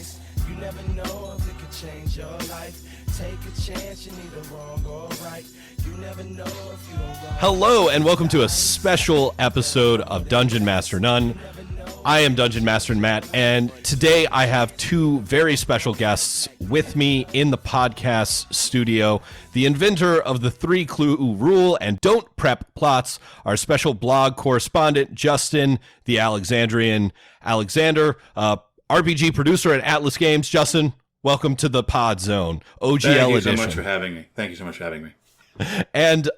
advice. You never know if it could change your life. Take a chance, you need the wrong or right. You never know if you don't run. Hello, and welcome to a special episode of Dungeon Master None. I am Dungeon Master Matt, and today I have two very special guests with me in the podcast studio. The inventor of the 3-clue rule and don't prep plots, our special blog correspondent, Justin, the Alexandrian Alexander, RPG producer at Atlas Games. Justin, welcome to the Pod Zone, OGL edition. Thank you so much for having me. Thank you so much for having me. And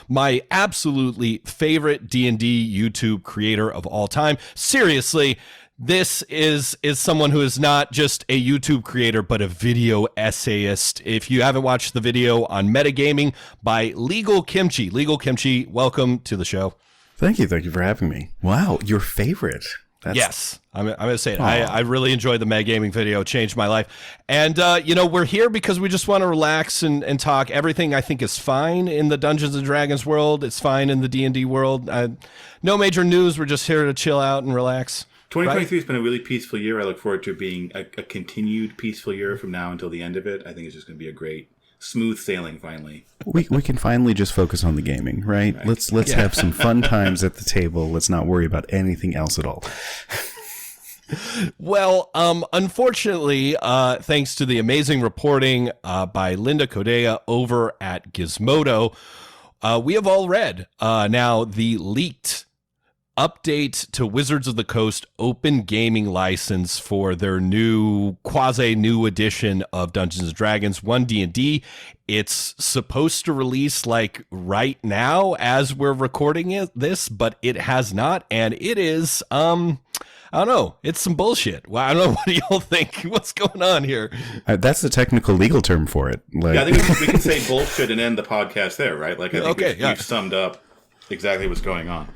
my absolutely favorite D&D YouTube creator of all time. Seriously, this is someone who is not just a YouTube creator, but a video essayist. If you haven't watched the video on metagaming by LegalKimchi, LegalKimchi, welcome to the show. Thank you for having me. Wow, your favorite. Yes, I'm going to say it. I really enjoyed the metagaming video. It changed my life. And, we're here because we just want to relax and talk. Everything I think is fine in the Dungeons & Dragons world. It's fine in the D&D world. No major news. We're just here to chill out and relax. 2023 has been a really peaceful year. I look forward to being a continued peaceful year from now until the end of it. I think it's just going to be a great, smooth sailing finally. We can finally just focus on the gaming, right? Let's have some fun times at the table. Let's not worry about anything else at all. Well, unfortunately, thanks to the amazing reporting by Linda Codega over at Gizmodo, we have all read now the leaked update to Wizards of the Coast open gaming license for their new quasi-new edition of Dungeons & Dragons 1D&D. It's supposed to release like right now as we're recording this, but it has not, and it is I don't know. It's some bullshit. Well, I don't know. What do y'all think? What's going on here? That's the technical legal term for it. Yeah, I think we can say bullshit and end the podcast there, right? Like, I think we've summed up exactly what's going on.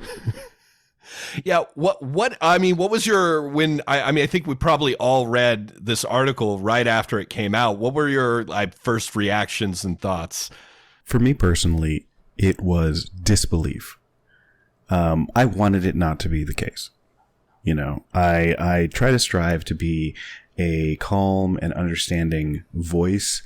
Yeah. What was your, I think we probably all read this article right after it came out. What were your first reactions and thoughts? For me personally, it was disbelief. I wanted it not to be the case. You know, I try to strive to be a calm and understanding voice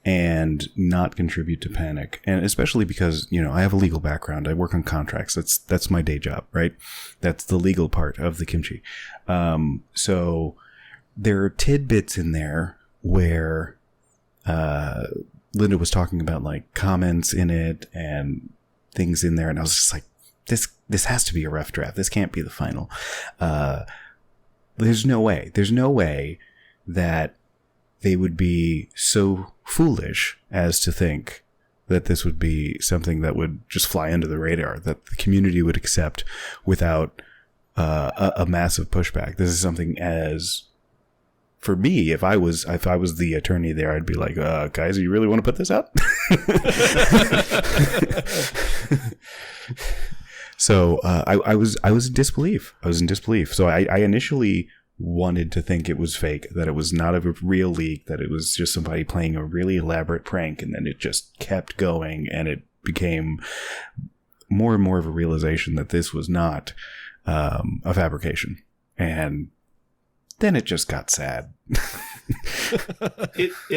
and not contribute to panic. And especially because, I have a legal background. I work on contracts. That's my day job, right? That's the legal part of the kimchi. So there are tidbits in there where Linda was talking about like comments in it and things in there. And I was just like, this has to be a rough draft. This can't be the final. There's no way that they would be so foolish as to think that this would be something that would just fly under the radar, that the community would accept without a massive pushback. This is something as, for me, if I was the attorney there, I'd be like, guys, you really want to put this up? So I was in disbelief. So I initially wanted to think it was fake, that it was not a real leak, that it was just somebody playing a really elaborate prank, and then it just kept going, and it became more and more of a realization that this was not a fabrication. And then it just got sad.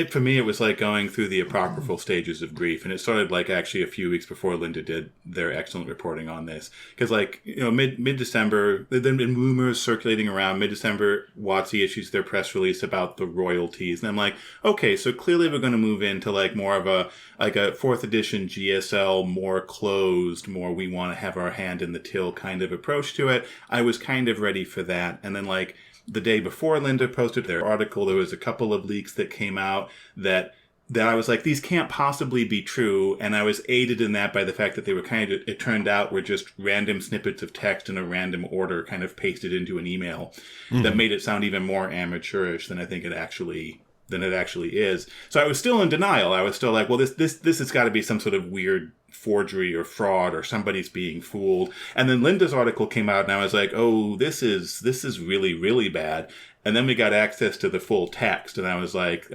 For me, it was like going through the apocryphal stages of grief, and it started like actually a few weeks before Linda did their excellent reporting on this. Because mid-December, there'd been rumors circulating around. Mid-December, WotC issues their press release about the royalties, and I'm like, okay, so clearly we're going to move into like more of a 4th edition GSL, more closed, more we want to have our hand in the till kind of approach to it. I was kind of ready for that, and then like the day before Linda posted their article, there was a couple of leaks that came out that I was like, these can't possibly be true. And I was aided in that by the fact that they were it turned out were just random snippets of text in a random order kind of pasted into an email that made it sound even more amateurish than I think it actually is. So I was still in denial. I was still like, well, this has got to be some sort of weird forgery or fraud, or somebody's being fooled. And then Linda's article came out, and I was like, oh, this is really, really bad. And then we got access to the full text, and I was like,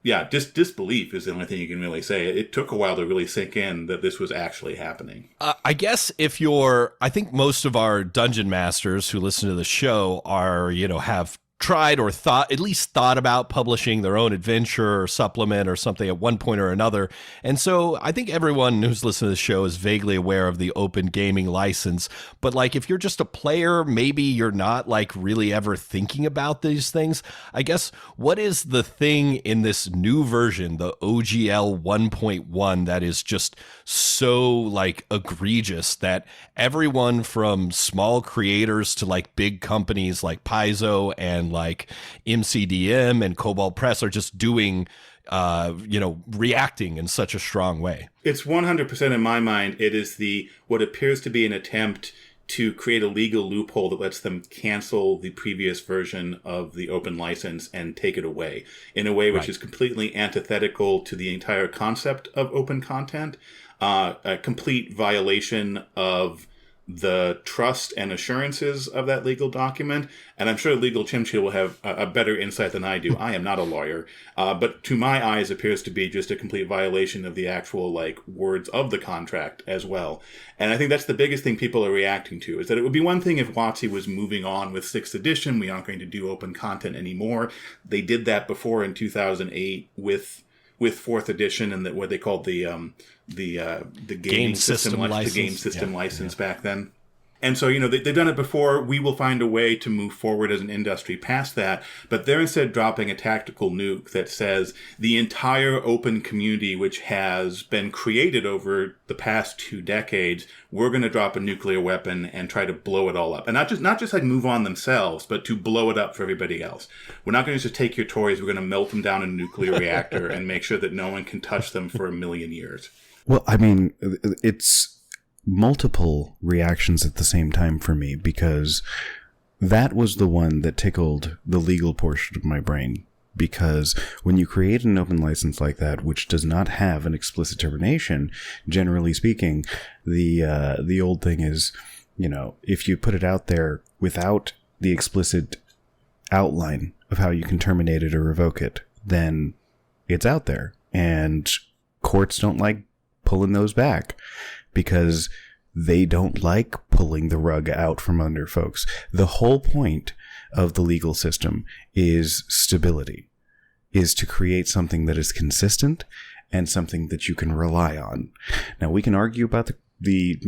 disbelief is the only thing you can really say. It took a while to really sink in that this was actually happening. I guess I think most of our dungeon masters who listen to the show have tried or at least thought about publishing their own adventure or supplement or something at one point or another. And so I think everyone who's listening to the show is vaguely aware of the open gaming license. But like, if you're just a player, maybe you're not like really ever thinking about these things. I guess, what is the thing in this new version, the OGL 1.1, that is just so like egregious that everyone from small creators to like big companies like Paizo and like MCDM and Cobalt Press are just doing, reacting in such a strong way? It's 100% in my mind. It is what appears to be an attempt to create a legal loophole that lets them cancel the previous version of the open license and take it away in a way which is completely antithetical to the entire concept of open content, a complete violation of the trust and assurances of that legal document. And I'm sure LegalKimchi will have a better insight than I do. I am not a lawyer, but to my eyes appears to be just a complete violation of the actual like words of the contract as well. And I think that's the biggest thing people are reacting to, is that it would be one thing if WotC was moving on with 6th edition. We aren't going to do open content anymore. They did that before in 2008 with 4th edition and what they called the game system license, the game system license back then. And so, they've done it before. We will find a way to move forward as an industry past that. But they're instead dropping a tactical nuke that says the entire open community, which has been created over the past 2 decades, we're going to drop a nuclear weapon and try to blow it all up. And not just like move on themselves, but to blow it up for everybody else. We're not going to just take your toys. We're going to melt them down in a nuclear reactor and make sure that no one can touch them for 1 million years. Well, I mean, it's multiple reactions at the same time for me, because that was the one that tickled the legal portion of my brain. Because when you create an open license like that, which does not have an explicit termination, generally speaking, the old thing is, if you put it out there without the explicit outline of how you can terminate it or revoke it, then it's out there. And courts don't like pulling those back, because they don't like pulling the rug out from under folks. The whole point of the legal system is stability, is to create something that is consistent and something that you can rely on. Now, we can argue about the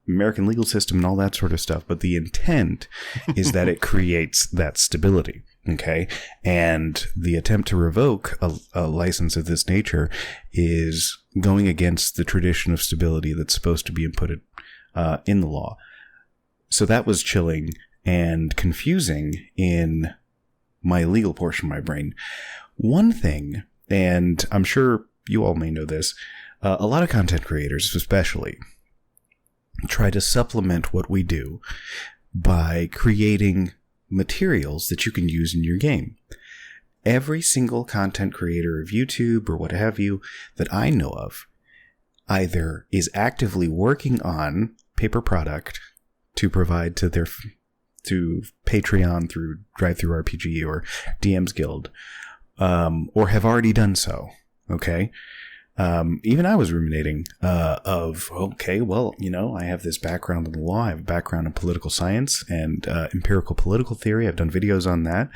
American legal system and all that sort of stuff, but the intent is that it creates that stability. Okay. And the attempt to revoke a license of this nature is going against the tradition of stability that's supposed to be inputted in the law. So that was chilling and confusing in my legal portion of my brain. One thing, and I'm sure you all may know this, a lot of content creators especially try to supplement what we do by creating materials that you can use in your game. Every single content creator of YouTube or what have you that I know of either is actively working on paper product to provide to Patreon through DriveThruRPG or DM's Guild, or have already done so. Okay. Even I was ruminating, I have this background in the law. I have a background in political science and empirical political theory. I've done videos on that.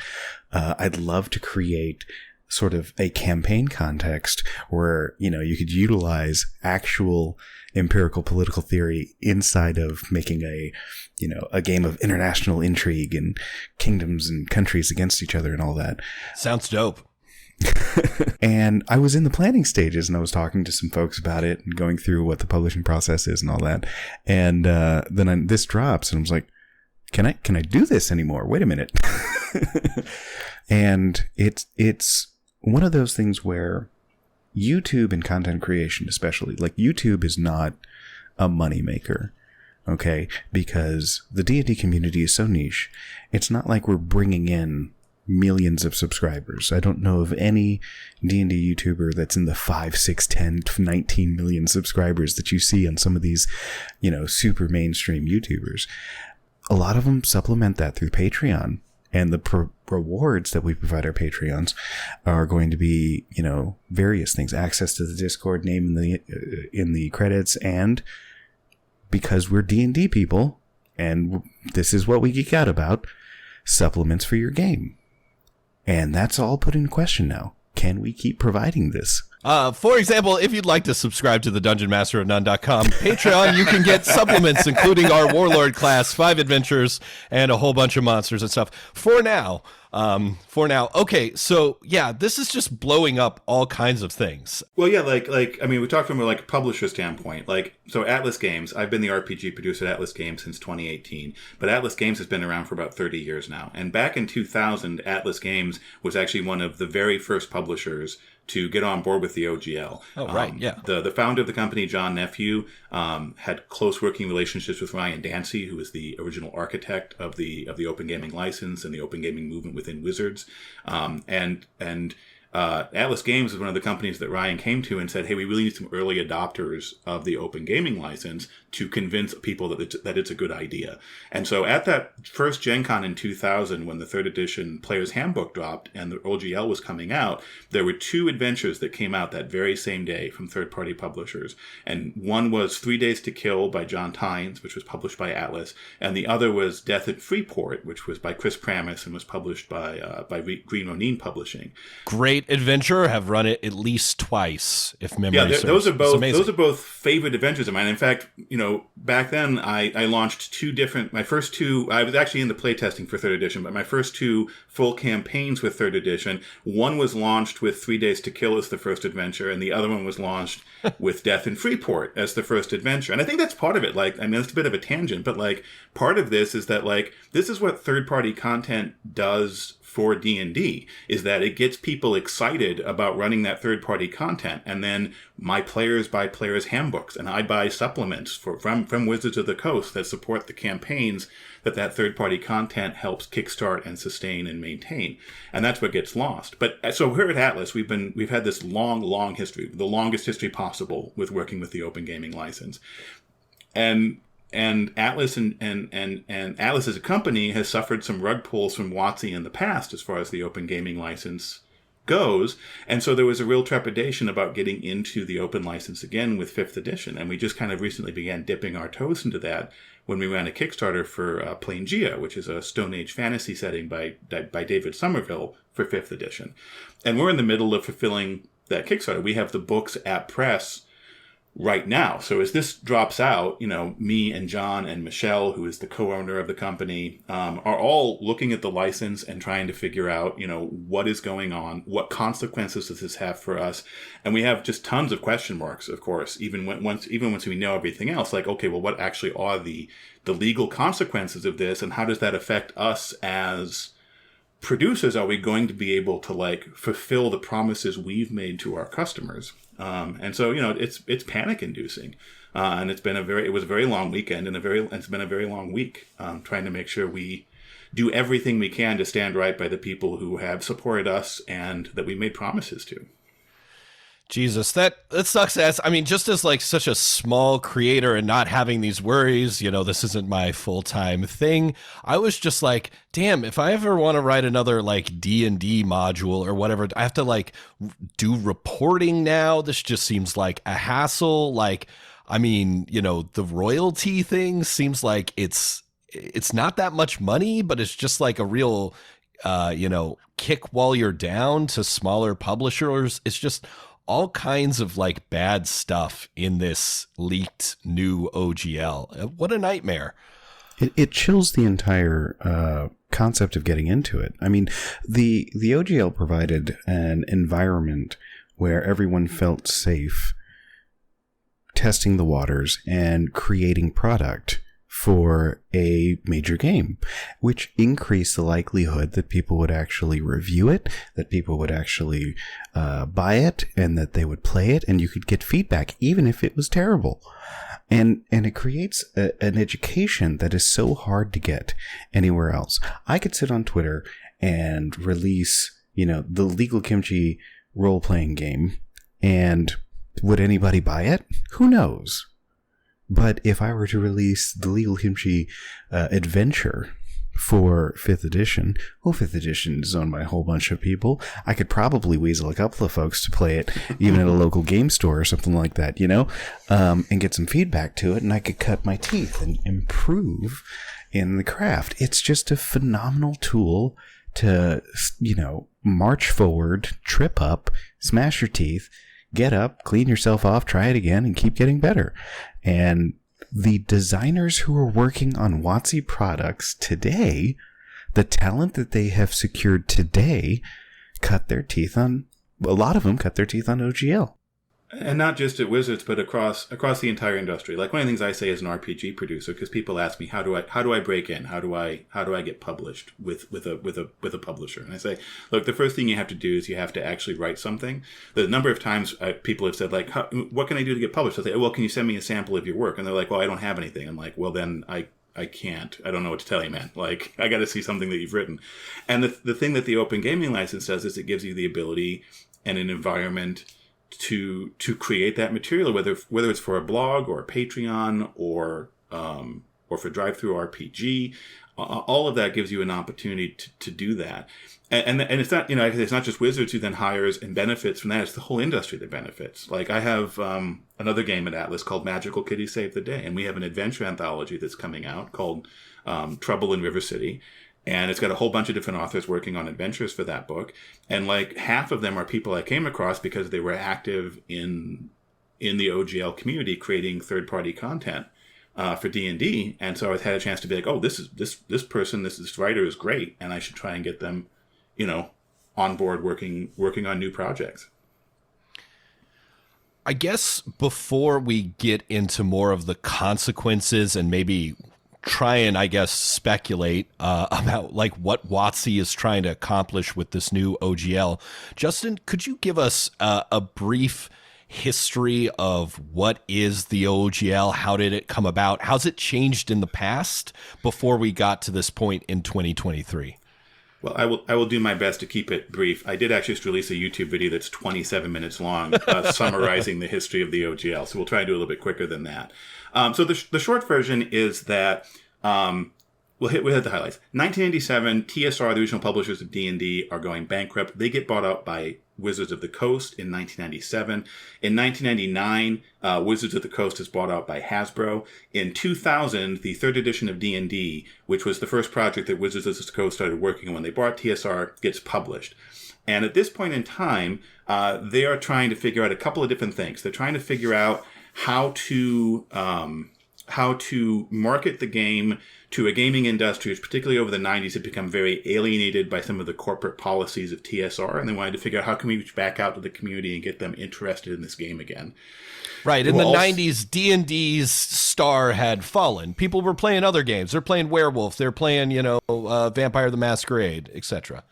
I'd love to create sort of a campaign context where, you could utilize actual empirical political theory inside of making a game of international intrigue and kingdoms and countries against each other and all that. Sounds dope. And I was in the planning stages, and I was talking to some folks about it and going through what the publishing process is and all that. And then this drops, and I was like, "Can I do this anymore? Wait a minute!" And it's one of those things where YouTube and content creation, especially, like YouTube, is not a moneymaker. Okay, because the D&D community is so niche. It's not like we're bringing in millions of subscribers. I don't know of any D&D YouTuber that's in the 5, 6, 10, 19 million subscribers that you see on some of these, super mainstream YouTubers. A lot of them supplement that through Patreon, and the rewards that we provide our Patreons are going to be, various things: access to the Discord, name in the credits, and because we're D&D people, and this is what we geek out about, supplements for your game. And that's all put in question now. Can we keep providing this? For example, if you'd like to subscribe to the DungeonMasterOfNone.com Patreon, you can get supplements, including our Warlord class, 5 adventures, and a whole bunch of monsters and stuff. For now. Okay, so yeah, this is just blowing up all kinds of things. Well, yeah, I mean, we talked from a publisher standpoint. So Atlas Games, I've been the RPG producer at Atlas Games since 2018, but Atlas Games has been around for about 30 years now. And back in 2000, Atlas Games was actually one of the very first publishers to get on board with the OGL. Oh, right, yeah. The founder of the company, John Nephew, had close working relationships with Ryan Dancy, who was the original architect of the open gaming license and the open gaming movement within Wizards. Atlas Games is one of the companies that Ryan came to and said, hey, we really need some early adopters of the open gaming license to convince people that it's a good idea. And so at that first Gen Con in 2000, when the 3rd edition Player's Handbook dropped and the OGL was coming out, there were 2 adventures that came out that very same day from third-party publishers. And one was 3 Days to Kill by John Tynes, which was published by Atlas, and the other was Death at Freeport, which was by Chris Pramis and was published by Green Ronin Publishing. Great adventure. Have run it at least twice, if memory serves. Those are both favorite adventures of mine. In fact, back then I launched 2 different. My first 2, I was actually in the playtesting for 3rd edition, but my first 2 full campaigns with 3rd edition. One was launched with 3 Days to Kill as the first adventure, and the other one was launched with Death in Freeport as the first adventure. And I think that's part of it. It's a bit of a tangent, but part of this is that this is what third-party content does for D&D, is that it gets people excited about running that third-party content. And then my players buy players' handbooks, and I buy supplements from Wizards of the Coast that support the campaigns that third-party content helps kickstart and sustain and maintain. And that's what gets lost. But so here at Atlas, we've had this long history, the longest history possible with working with the open gaming license. And Atlas and Atlas as a company has suffered some rug pulls from WotC in the past as far as the open gaming license goes. And so there was a real trepidation about getting into the open license again with 5th edition. And we just kind of recently began dipping our toes into that when we ran a Kickstarter for Plangea, which is a Stone Age fantasy setting by David Somerville for 5th edition. And we're in the middle of fulfilling that Kickstarter. We have the books at press right now. So as this drops out, me and John and Michelle, who is the co-owner of the company, are all looking at the license and trying to figure out, what is going on, what consequences does this have for us, and we have just tons of question marks. Of course, even once we know everything else, okay, well, what actually are the legal consequences of this, and how does that affect us as producers? Are we going to be able to fulfill the promises we've made to our customers? And so, it's panic inducing. And it was a very long weekend and it's been a very long week, trying to make sure we do everything we can to stand right by the people who have supported us and that we made promises to. Jesus, that sucks ass. I mean, just as such a small creator and not having these worries, this isn't my full-time thing. I was just damn, if I ever want to write another D&D module or whatever, I have to do reporting now. This just seems like a hassle. I mean, the royalty thing seems like it's not that much money, but it's just a real, kick while you're down to smaller publishers. It's just all kinds of bad stuff in this leaked new OGL. What a nightmare. It chills the entire concept of getting into it. I mean, the OGL provided an environment where everyone felt safe testing the waters and creating product for a major game, which increased the likelihood that people would actually review it, that people would actually buy it, and that they would play it, and you could get feedback, even if it was terrible. And it creates an education that is so hard to get anywhere else. I could sit on Twitter and release, the LegalKimchi role-playing game, and would anybody buy it? Who knows? But if I were to release the LegalKimchi adventure for 5th edition, 5th edition is owned by a whole bunch of people. I could probably weasel a couple of folks to play it, even at a local game store or something like that, and get some feedback to it, and I could cut my teeth and improve in the craft. It's just a phenomenal tool to, march forward, trip up, smash your teeth, get up, clean yourself off, try it again, and keep getting better. And the designers who are working on WotC products today, the talent that they have secured today, a lot of them cut their teeth on OGL. And not just at Wizards, but across the entire industry. Like, one of the things I say as an RPG producer, because people ask me, how do I break in? How do I get published with a publisher? And I say, look, the first thing you have to do is you have to actually write something. The number of times people have said, like, what can I do to get published? I say, well, can you send me a sample of your work? And they're like, well, I don't have anything. I'm like, well, then I can't. I don't know what to tell you, man. Like, I got to see something that you've written. And the thing that the Open Gaming License does is it gives you the ability and an environment to create that material, whether it's for a blog or a Patreon or for DriveThruRPG. All of that gives you an opportunity to do that. And it's not, it's not just Wizards who then hires and benefits from that. It's the whole industry that benefits. Like, I have another game at Atlas called Magical Kitty Save the Day, and we have an adventure anthology that's coming out called Trouble in River City. And it's got a whole bunch of different authors working on adventures for that book. And like half of them are people I came across because they were active in the OGL community creating third-party content for D&D. And so I had a chance to be like, oh, this writer is great, and I should try and get them, on board working on new projects. I guess before we get into more of the consequences and maybe try and, I guess, speculate about like what WotC is trying to accomplish with this new OGL. Justin, could you give us a brief history of what is the OGL? How did it come about? How's it changed in the past before we got to this point in 2023? Well, I will do my best to keep it brief. I did actually just release a YouTube video that's 27 minutes long, summarizing the history of the OGL. So we'll try to do a little bit quicker than that. So the short version is that we'll hit the highlights. 1987, TSR, the original publishers of D&D, are going bankrupt. They get bought out by Wizards of the Coast in 1997. In 1999, Wizards of the Coast is bought out by Hasbro. In 2000, the third edition of D&D, which was the first project that Wizards of the Coast started working on when they bought TSR, gets published. And at this point in time, they are trying to figure out a couple of different things. They're trying to figure out how to market the game to a gaming industry, which particularly over the 90s had become very alienated by some of the corporate policies of TSR, and they wanted to figure out how can we reach back out to the community and get them interested in this game again. Right. In the 90s, D&D's star had fallen. People were playing other games. They're playing Werewolf. They're playing, Vampire the Masquerade, etc.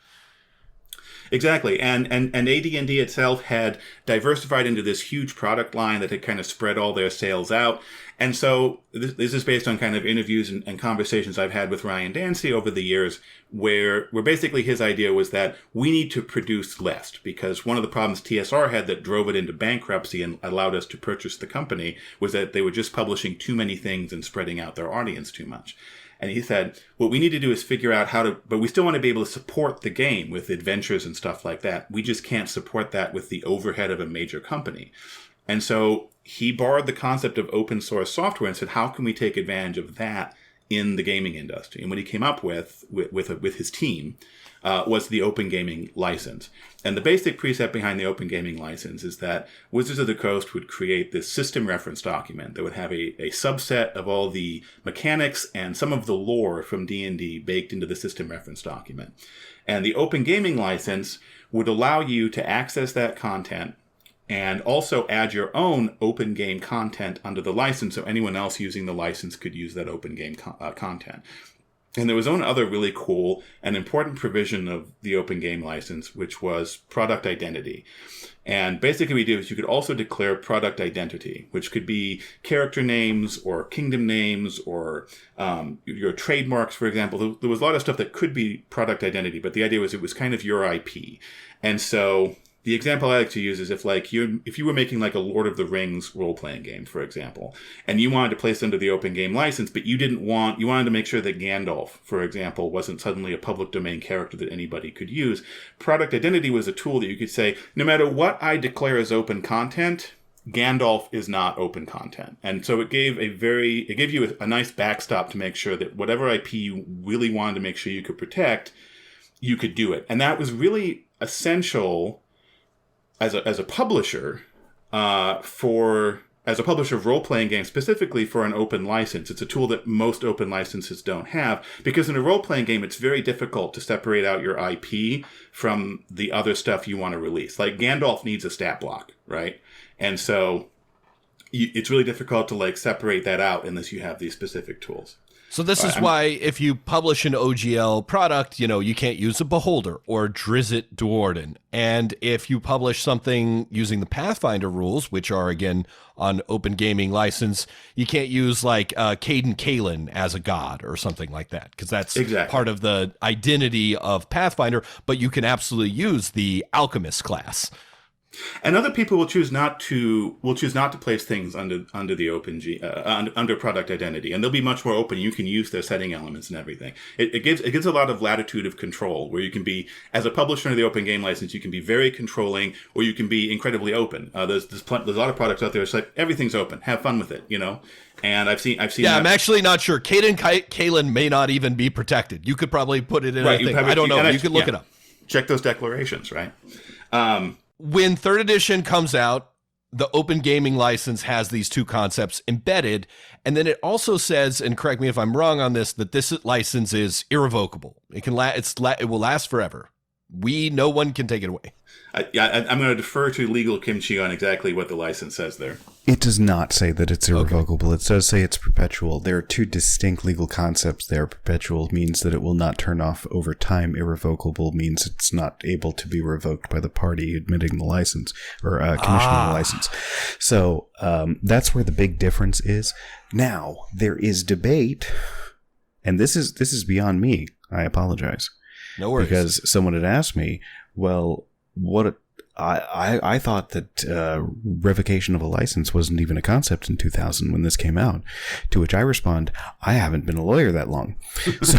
Exactly. And AD&D itself had diversified into this huge product line that had kind of spread all their sales out. And so this is based on kind of interviews and conversations I've had with Ryan Dancy over the years, where basically his idea was that we need to produce less, because one of the problems TSR had that drove it into bankruptcy and allowed us to purchase the company was that they were just publishing too many things and spreading out their audience too much. And he said, what we need to do is figure out how to, but we still want to be able to support the game with adventures and stuff like that. We just can't support that with the overhead of a major company. And so he borrowed the concept of open source software and said, how can we take advantage of that in the gaming industry? And what he came up with his team was the Open Gaming License. And the basic precept behind the Open Gaming License is that Wizards of the Coast would create this system reference document that would have a subset of all the mechanics and some of the lore from D&D baked into the system reference document. And the Open Gaming License would allow you to access that content and also add your own open game content under the license, so anyone else using the license could use that open game content. And there was one other really cool and important provision of the Open Game License, which was product identity. And basically what we do is you could also declare product identity, which could be character names or kingdom names or your trademarks, for example. There was a lot of stuff that could be product identity, but the idea was it was kind of your IP. And so the example I like to use is if you were making like a Lord of the Rings role-playing game, for example, and you wanted to place under the Open Game License, but you wanted to make sure that Gandalf, for example, wasn't suddenly a public domain character that anybody could use. Product identity was a tool that you could say, no matter what I declare as open content, Gandalf is not open content. And so it gave you a nice backstop to make sure that whatever IP you really wanted to make sure you could protect, you could do it. And that was really essential as a publisher as a publisher of role-playing games, specifically for an open license. It's a tool that most open licenses don't have, because in a role-playing game, it's very difficult to separate out your IP from the other stuff you want to release. Like Gandalf needs a stat block, right? And so it's really difficult to like separate that out unless you have these specific tools. So this is why if you publish an OGL product, you can't use a Beholder or Drizzt Do'Urden. And if you publish something using the Pathfinder rules, which are, again, on open gaming license, you can't use like Caden Kalen as a god or something like that, because that's part of the identity of Pathfinder. But you can absolutely use the Alchemist class. And other people will choose not to place things under the under product identity, and they'll be much more open. You can use their setting elements and everything. It gives a lot of latitude of control, where you can be, as a publisher under the open game license, you can be very controlling, or you can be incredibly open. There's a lot of products out there. It's like everything's open. Have fun with it, And I've seen. Yeah, I'm actually not sure. Caden Kalen may not even be protected. You could probably put it in. Right, I don't know. You could look it up. Check those declarations, right? When 3rd edition comes out, the open gaming license has these two concepts embedded. And then it also says, and correct me if I'm wrong on this, that this license is irrevocable. It will last forever. No one can take it away. I'm going to defer to LegalKimchi on exactly what the license says there. It does not say that it's irrevocable. Okay. It does say it's perpetual. There are two distinct legal concepts there. Perpetual means that it will not turn off over time. Irrevocable means it's not able to be revoked by the party admitting the license or commissioning the license. So that's where the big difference is. Now, there is debate, and this is beyond me. I apologize. No worries. Because someone had asked me, well, I thought that revocation of a license wasn't even a concept in 2000 when this came out. To which I respond, I haven't been a lawyer that long. So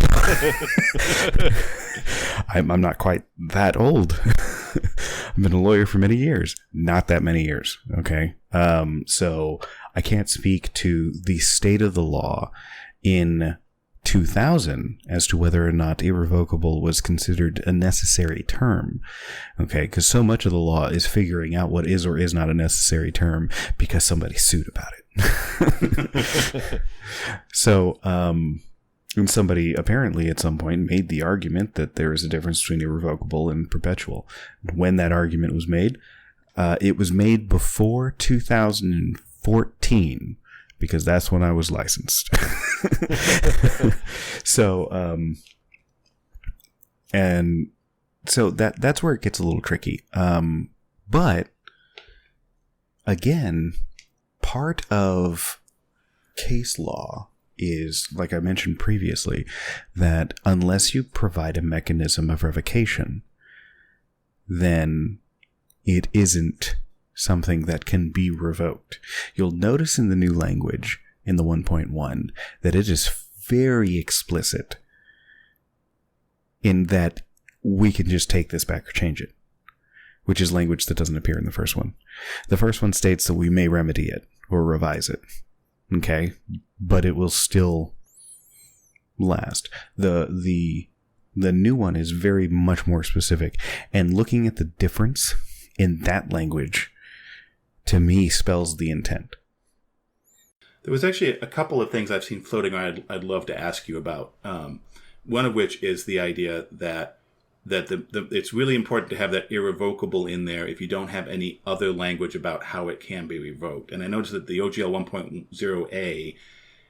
I'm not quite that old. I've been a lawyer for many years. Not that many years. Okay. So I can't speak to the state of the law in 2000 as to whether or not irrevocable was considered a necessary term. Okay, because so much of the law is figuring out what is or is not a necessary term because somebody sued about it. So, and somebody apparently at some point made the argument that there is a difference between irrevocable and perpetual. When that argument was made, it was made before 2014. Because that's when I was licensed. So, and so that's where it gets a little tricky. But again, part of case law is, like I mentioned previously, that unless you provide a mechanism of revocation, then it isn't something that can be revoked. You'll notice in the new language, in the 1.1, that it is very explicit in that we can just take this back or change it, which is language that doesn't appear in the first one. The first one states that we may remedy it or revise it, okay? But it will still last. The new one is very much more specific, and looking at the difference in that language, to me, spells the intent. There was actually a couple of things I've seen floating around I'd love to ask you about. One of which is the idea that it's really important to have that irrevocable in there if you don't have any other language about how it can be revoked. And I noticed that the OGL 1.0a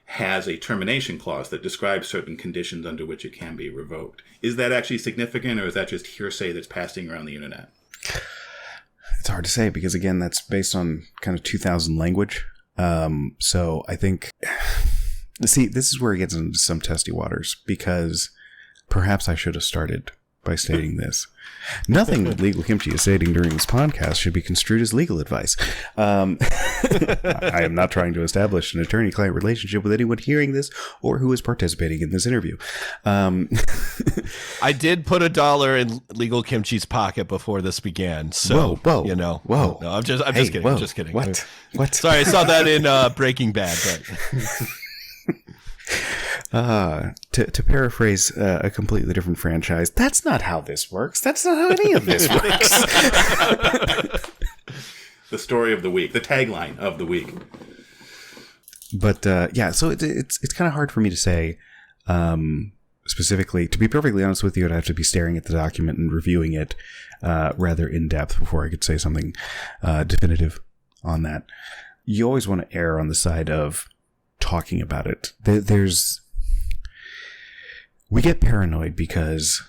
has a termination clause that describes certain conditions under which it can be revoked. Is that actually significant, or is that just hearsay that's passing around the internet? It's hard to say because, again, that's based on kind of 2000 language. So I think, see, this is where it gets into some testy waters, because perhaps I should have started by stating this. Nothing that Legal Kimchi is stating during this podcast should be construed as legal advice. I am not trying to establish an attorney-client relationship with anyone hearing this or who is participating in this interview. I did put $1 in Legal Kimchi's pocket before this began. So, whoa. No, I'm just kidding. Whoa. I'm just kidding. What? Sorry, I saw that in Breaking Bad. To paraphrase a completely different franchise, that's not how this works. That's not how any of this works. The story of the week, the tagline of the week. But so it's kind of hard for me to say specifically. To be perfectly honest with you, I'd have to be staring at the document and reviewing it rather in depth before I could say something definitive on that. You always want to err on the side of talking about it. We get paranoid because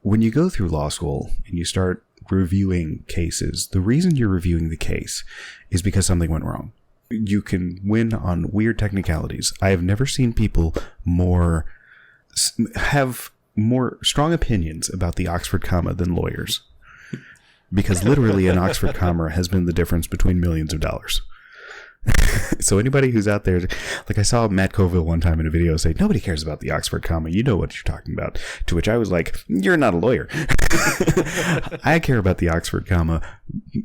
when you go through law school and you start reviewing cases, the reason you're reviewing the case is because something went wrong. You can win on weird technicalities. I have never seen people have more strong opinions about the Oxford comma than lawyers, because literally an Oxford comma has been the difference between millions of dollars. So anybody who's out there, like I saw Matt Colville one time in a video say, nobody cares about the Oxford comma. You know what you're talking about. To which I was like, you're not a lawyer. I care about the Oxford comma,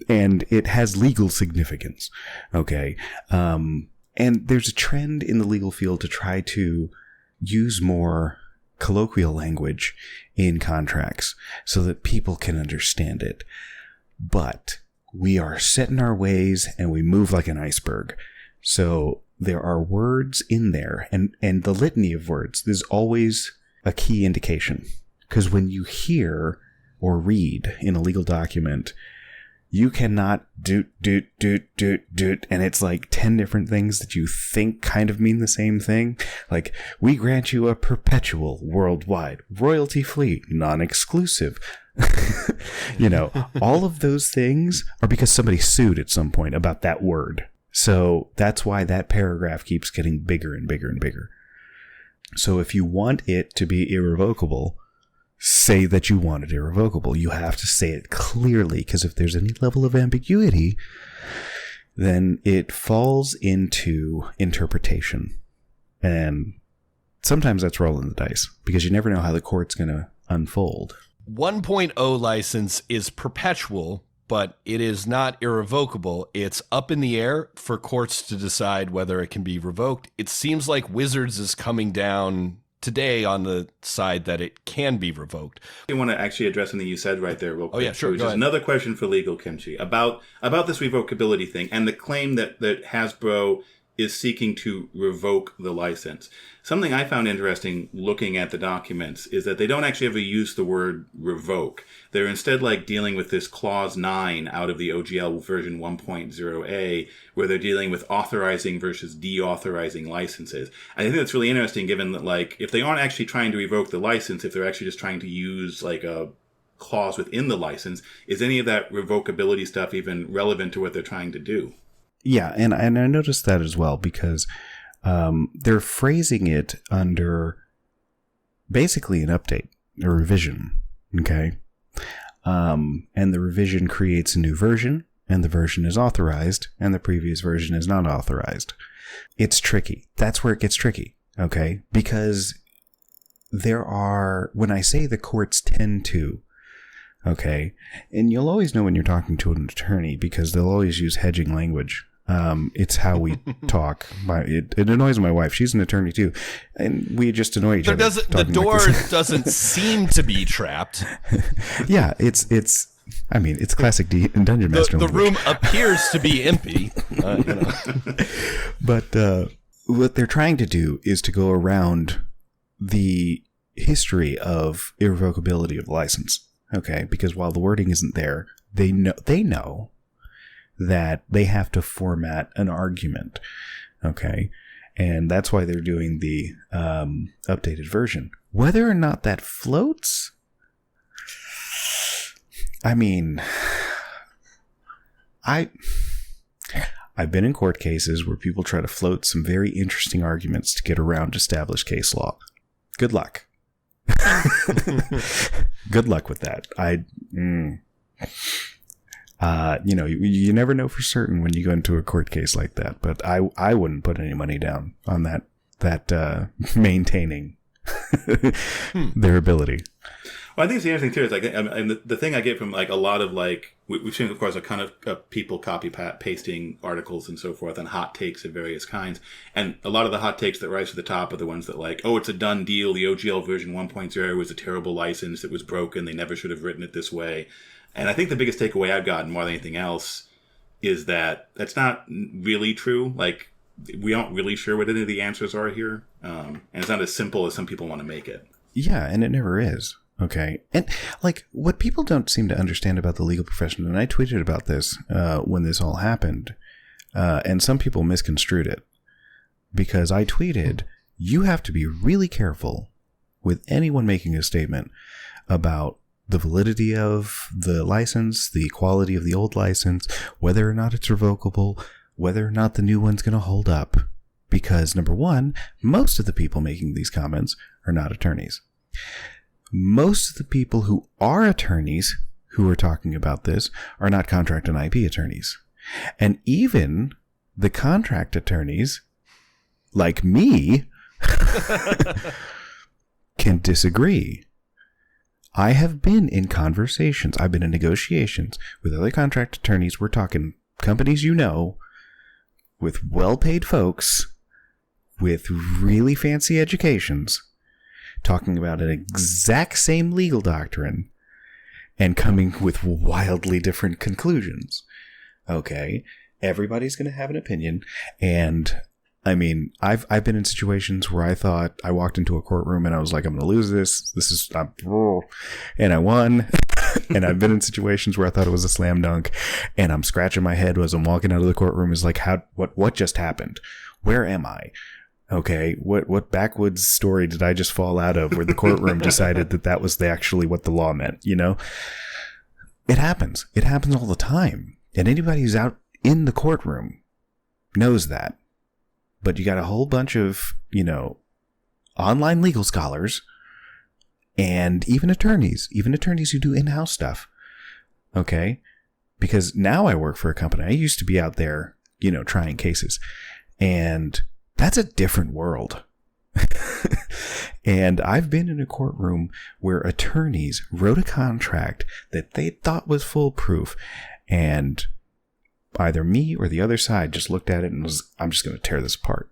and it has legal significance. Okay. And there's a trend in the legal field to try to use more colloquial language in contracts so that people can understand it. But we are set in our ways and we move like an iceberg. So there are words in there, and the litany of words, there's always a key indication. Because when you hear or read in a legal document, you cannot do, and it's like 10 different things that you think kind of mean the same thing. Like, we grant you a perpetual, worldwide, royalty-free, non-exclusive. All of those things are because somebody sued at some point about that word. So that's why that paragraph keeps getting bigger and bigger and bigger. So if you want it to be irrevocable, say that you want it irrevocable. You have to say it clearly, because if there's any level of ambiguity, then it falls into interpretation. And sometimes that's rolling the dice, because you never know how the court's going to unfold. 1.0 license is perpetual, but it is not irrevocable. It's up in the air for courts to decide whether it can be revoked. It seems like Wizards is coming down today on the side that it can be revoked. I want to actually address something you said right there real quick. Oh, yeah, sure. Which is another question for Legal Kimchi about this revocability thing and the claim that Hasbro is seeking to revoke the license. Something I found interesting looking at the documents is that they don't actually ever use the word revoke. They're instead like dealing with this clause 9 out of the OGL version 1.0a, where they're dealing with authorizing versus deauthorizing licenses. I think that's really interesting, given that, like, if they aren't actually trying to revoke the license, if they're actually just trying to use like a clause within the license, is any of that revocability stuff even relevant to what they're trying to do? Yeah, and I noticed that as well, because they're phrasing it under basically an update, a revision, okay? And the revision creates a new version, and the version is authorized, and the previous version is not authorized. It's tricky. That's where it gets tricky, okay? Because when I say the courts tend to, okay, and you'll always know when you're talking to an attorney, because they'll always use hedging language. It's how we talk. It annoys my wife. She's an attorney too, and we just annoy each other. The door doesn't seem to be trapped. Yeah, it's classic Dungeon Master. The room appears to be empty. But what they're trying to do is to go around the history of irrevocability of license. Okay, because while the wording isn't there, they know that they have to format an argument, okay? And that's why they're doing the updated version. Whether or not that floats, I mean, I've been in court cases where people try to float some very interesting arguments to get around established case law. Good luck. Good luck with that. You never know for certain when you go into a court case like that, but I wouldn't put any money down on that maintaining their ability. Well, I think it's the interesting too is like, and the thing I get from like a lot of like we've seen, of course, a kind of people copy pasting articles and so forth and hot takes of various kinds, and a lot of the hot takes that rise to the top are the ones that like, oh, it's a done deal. The OGL version 1.0 was a terrible license. It was broken. They never should have written it this way. And I think the biggest takeaway I've gotten more than anything else is that that's not really true. Like, we aren't really sure what any of the answers are here, and it's not as simple as some people want to make it. Yeah, and it never is. Okay. And like what people don't seem to understand about the legal profession, and I tweeted about this when this all happened, and some people misconstrued it because I tweeted, you have to be really careful with anyone making a statement about the validity of the license, the quality of the old license, whether or not it's revocable, whether or not the new one's going to hold up. Because number one, most of the people making these comments are not attorneys. Most of the people who are attorneys who are talking about this are not contract and IP attorneys. And even the contract attorneys, like me, can disagree. I have been in conversations, I've been in negotiations with other contract attorneys. We're talking companies with well-paid folks, with really fancy educations, talking about an exact same legal doctrine and coming with wildly different conclusions. Okay, everybody's going to have an opinion, and I mean, I've been in situations where I thought I walked into a courtroom and I was like, I'm going to lose this. And I won. And I've been in situations where I thought it was a slam dunk, and I'm scratching my head as I'm walking out of the courtroom. Is like, what just happened? Where am I? Okay, what backwoods story did I just fall out of where the courtroom decided that was actually what the law meant? You know, it happens. It happens all the time, and anybody who's out in the courtroom knows that. But you got a whole bunch of, online legal scholars and even attorneys who do in-house stuff. Okay? Because now I work for a company. I used to be out there, trying cases. And that's a different world. And I've been in a courtroom where attorneys wrote a contract that they thought was foolproof, and either me or the other side just looked at it and was, I'm just going to tear this apart.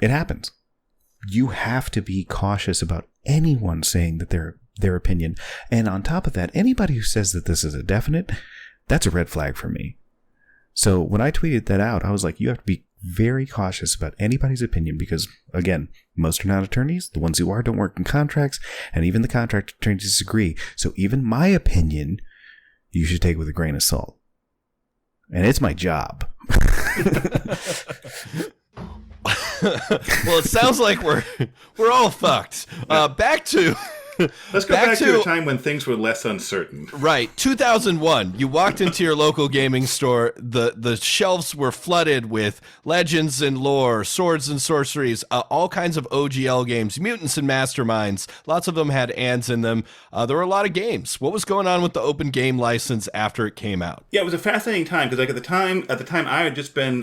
It happens. You have to be cautious about anyone saying that their opinion. And on top of that, anybody who says that this is a definite, that's a red flag for me. So when I tweeted that out, I was like, you have to be very cautious about anybody's opinion because, again, most are not attorneys. The ones who are don't work in contracts, and even the contract attorneys disagree. So even my opinion, you should take with a grain of salt. And it's my job. Well, it sounds like we're all fucked. Let's go back to a time when things were less uncertain. Right, 2001. You walked into your local gaming store. The shelves were flooded with legends and lore, swords and sorceries, all kinds of OGL games, mutants and masterminds. Lots of them had ands in them. There were a lot of games. What was going on with the open game license after it came out? Yeah, it was a fascinating time because, like, at the time,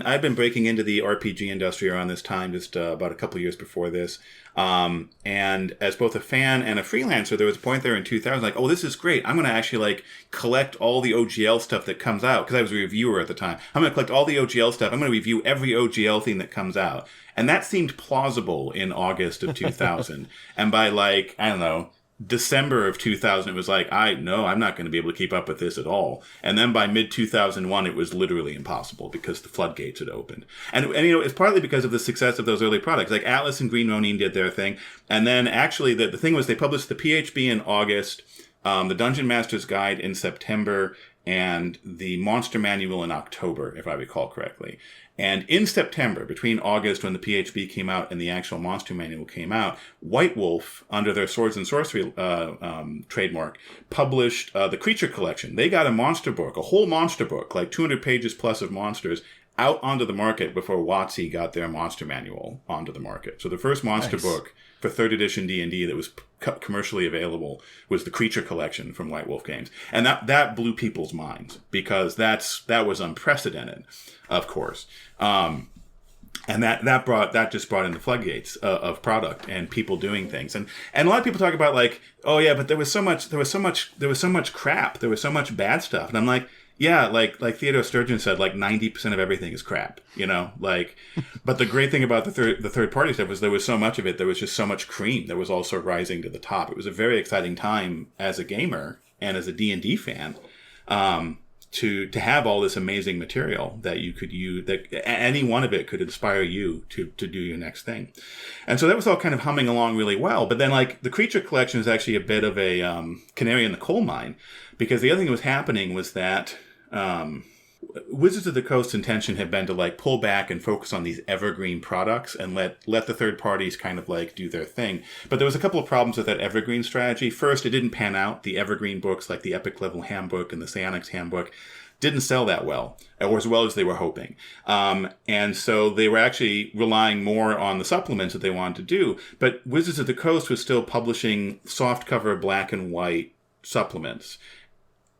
I'd been breaking into the RPG industry around this time, just about a couple of years before this. And as both a fan and a freelancer, there was a point there in 2000, like, oh, this is great. I'm going to actually like collect all the OGL stuff that comes out because I was a reviewer at the time. I'm going to collect all the OGL stuff. I'm going to review every OGL thing that comes out. And that seemed plausible in August of 2000. And by like, I don't know, December of 2000, it was like, I'm not going to be able to keep up with this at all. And then by mid-2001, it was literally impossible because the floodgates had opened. And it's partly because of the success of those early products. Like Atlas and Green Ronin did their thing. And then actually the thing was they published the PHB in August, the Dungeon Master's Guide in September, and the Monster Manual in October, if I recall correctly. And in September, between August when the PHB came out and the actual Monster Manual came out, White Wolf, under their Swords and Sorcery trademark, published the Creature Collection. They got a monster book, a whole monster book, like 200 pages plus of monsters, out onto the market before WotC got their Monster Manual onto the market. So the first monster book for 3rd edition D&D that was commercially available was the Creature Collection from White Wolf Games. And that blew people's minds because that was unprecedented, of course. And that just brought in the floodgates of product and people doing things. And a lot of people talk about like, oh yeah, but there was so much crap. There was so much bad stuff. And I'm like, yeah, like Theodore Sturgeon said, like 90% of everything is crap, like, but the great thing about the third party stuff was there was so much of it. There was just so much cream that was also rising to the top. It was a very exciting time as a gamer and as a D&D fan, to have all this amazing material that you could use, that any one of it could inspire you to do your next thing. And so that was all kind of humming along really well. But then like the Creature Collection is actually a bit of a canary in the coal mine, because the other thing that was happening was that Wizards of the Coast's intention had been to like pull back and focus on these evergreen products and let the third parties kind of like do their thing. But there was a couple of problems with that evergreen strategy. First, it didn't pan out. The evergreen books like the Epic Level Handbook and the Psionics Handbook didn't sell that well, or as well as they were hoping. And so they were actually relying more on the supplements that they wanted to do. But Wizards of the Coast was still publishing softcover black and white supplements.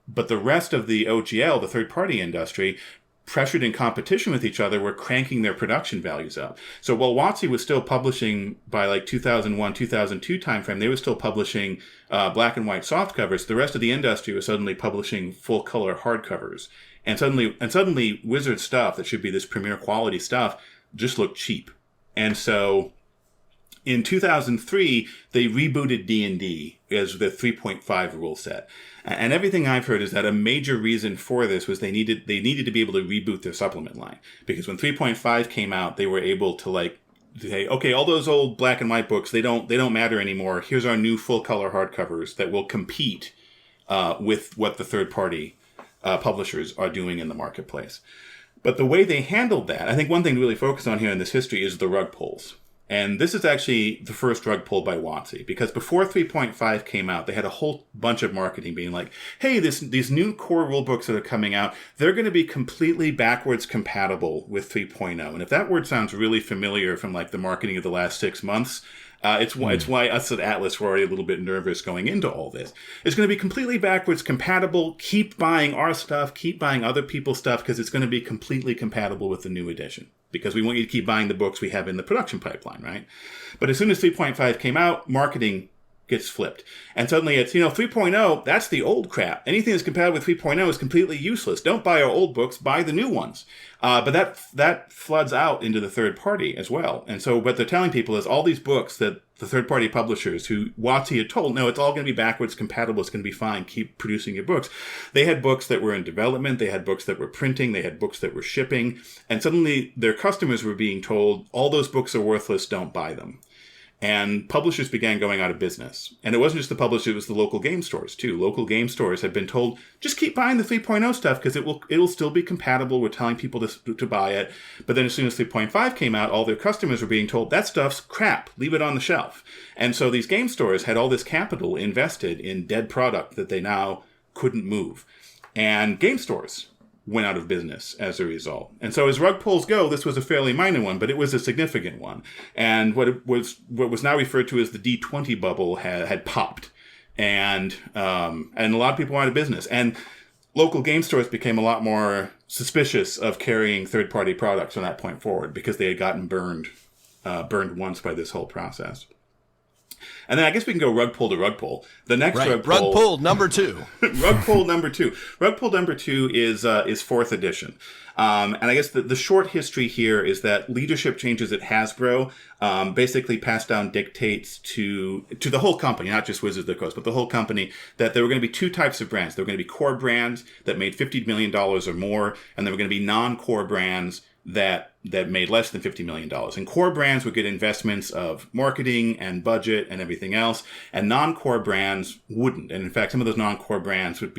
But the rest of the OGL, the third-party industry, pressured in competition with each other, were cranking their production values up. So while WotC was still publishing by like 2001, 2002 timeframe, they were still publishing black and white softcovers. The rest of the industry was suddenly publishing full-color hardcovers. And suddenly Wizard stuff that should be this premier quality stuff just looked cheap. And so in 2003, they rebooted D&D as the 3.5 rule set. And everything I've heard is that a major reason for this was they needed to be able to reboot their supplement line. Because when 3.5 came out, they were able to like say, okay, all those old black and white books, they don't matter anymore. Here's our new full color hardcovers that will compete with what the third party publishers are doing in the marketplace. But the way they handled that, I think one thing to really focus on here in this history is the rug pulls. And this is actually the first rug pull by WotC, because before 3.5 came out, they had a whole bunch of marketing being like, hey, these new core rulebooks that are coming out, they're going to be completely backwards compatible with 3.0. And if that word sounds really familiar from like the marketing of the last 6 months, it's why us at Atlas were already a little bit nervous going into all this. It's going to be completely backwards compatible. Keep buying our stuff. Keep buying other people's stuff, because it's going to be completely compatible with the new edition. Because we want you to keep buying the books we have in the production pipeline, right? But as soon as 3.5 came out, marketing gets flipped. And suddenly it's, 3.0, that's the old crap. Anything that's compatible with 3.0 is completely useless. Don't buy our old books, buy the new ones. But that floods out into the third party as well. And so what they're telling people is all these books that the third party publishers who WotC had told, no, it's all going to be backwards compatible. It's going to be fine. Keep producing your books. They had books that were in development. They had books that were printing. They had books that were shipping. And suddenly their customers were being told, all those books are worthless. Don't buy them. And publishers began going out of business. And it wasn't just the publishers, it was the local game stores too. Local game stores had been told, just keep buying the 3.0 stuff because it'll still be compatible. We're telling people to buy it. But then as soon as 3.5 came out, all their customers were being told, that stuff's crap. Leave it on the shelf. And so these game stores had all this capital invested in dead product that they now couldn't move. And game stores went out of business as a result. And so as rug pulls go, this was a fairly minor one, but it was a significant one. And what was now referred to as the D20 bubble had popped. And a lot of people went out of business. And local game stores became a lot more suspicious of carrying third-party products from that point forward, because they had gotten burned once by this whole process. And then I guess we can go rug pull to rug pull. The next rug pull number 2. Rug pull number 2. Rug pull number 2 is 4th edition. And I guess the short history here is that leadership changes at Hasbro basically passed down dictates to the whole company, not just Wizards of the Coast, but the whole company, that there were going to be 2 types of brands. There were going to be core brands that made $50 million or more, and there were going to be non-core brands that made less than $50 million. And core brands would get investments of marketing and budget and everything else, and non-core brands wouldn't. And in fact, some of those non-core brands would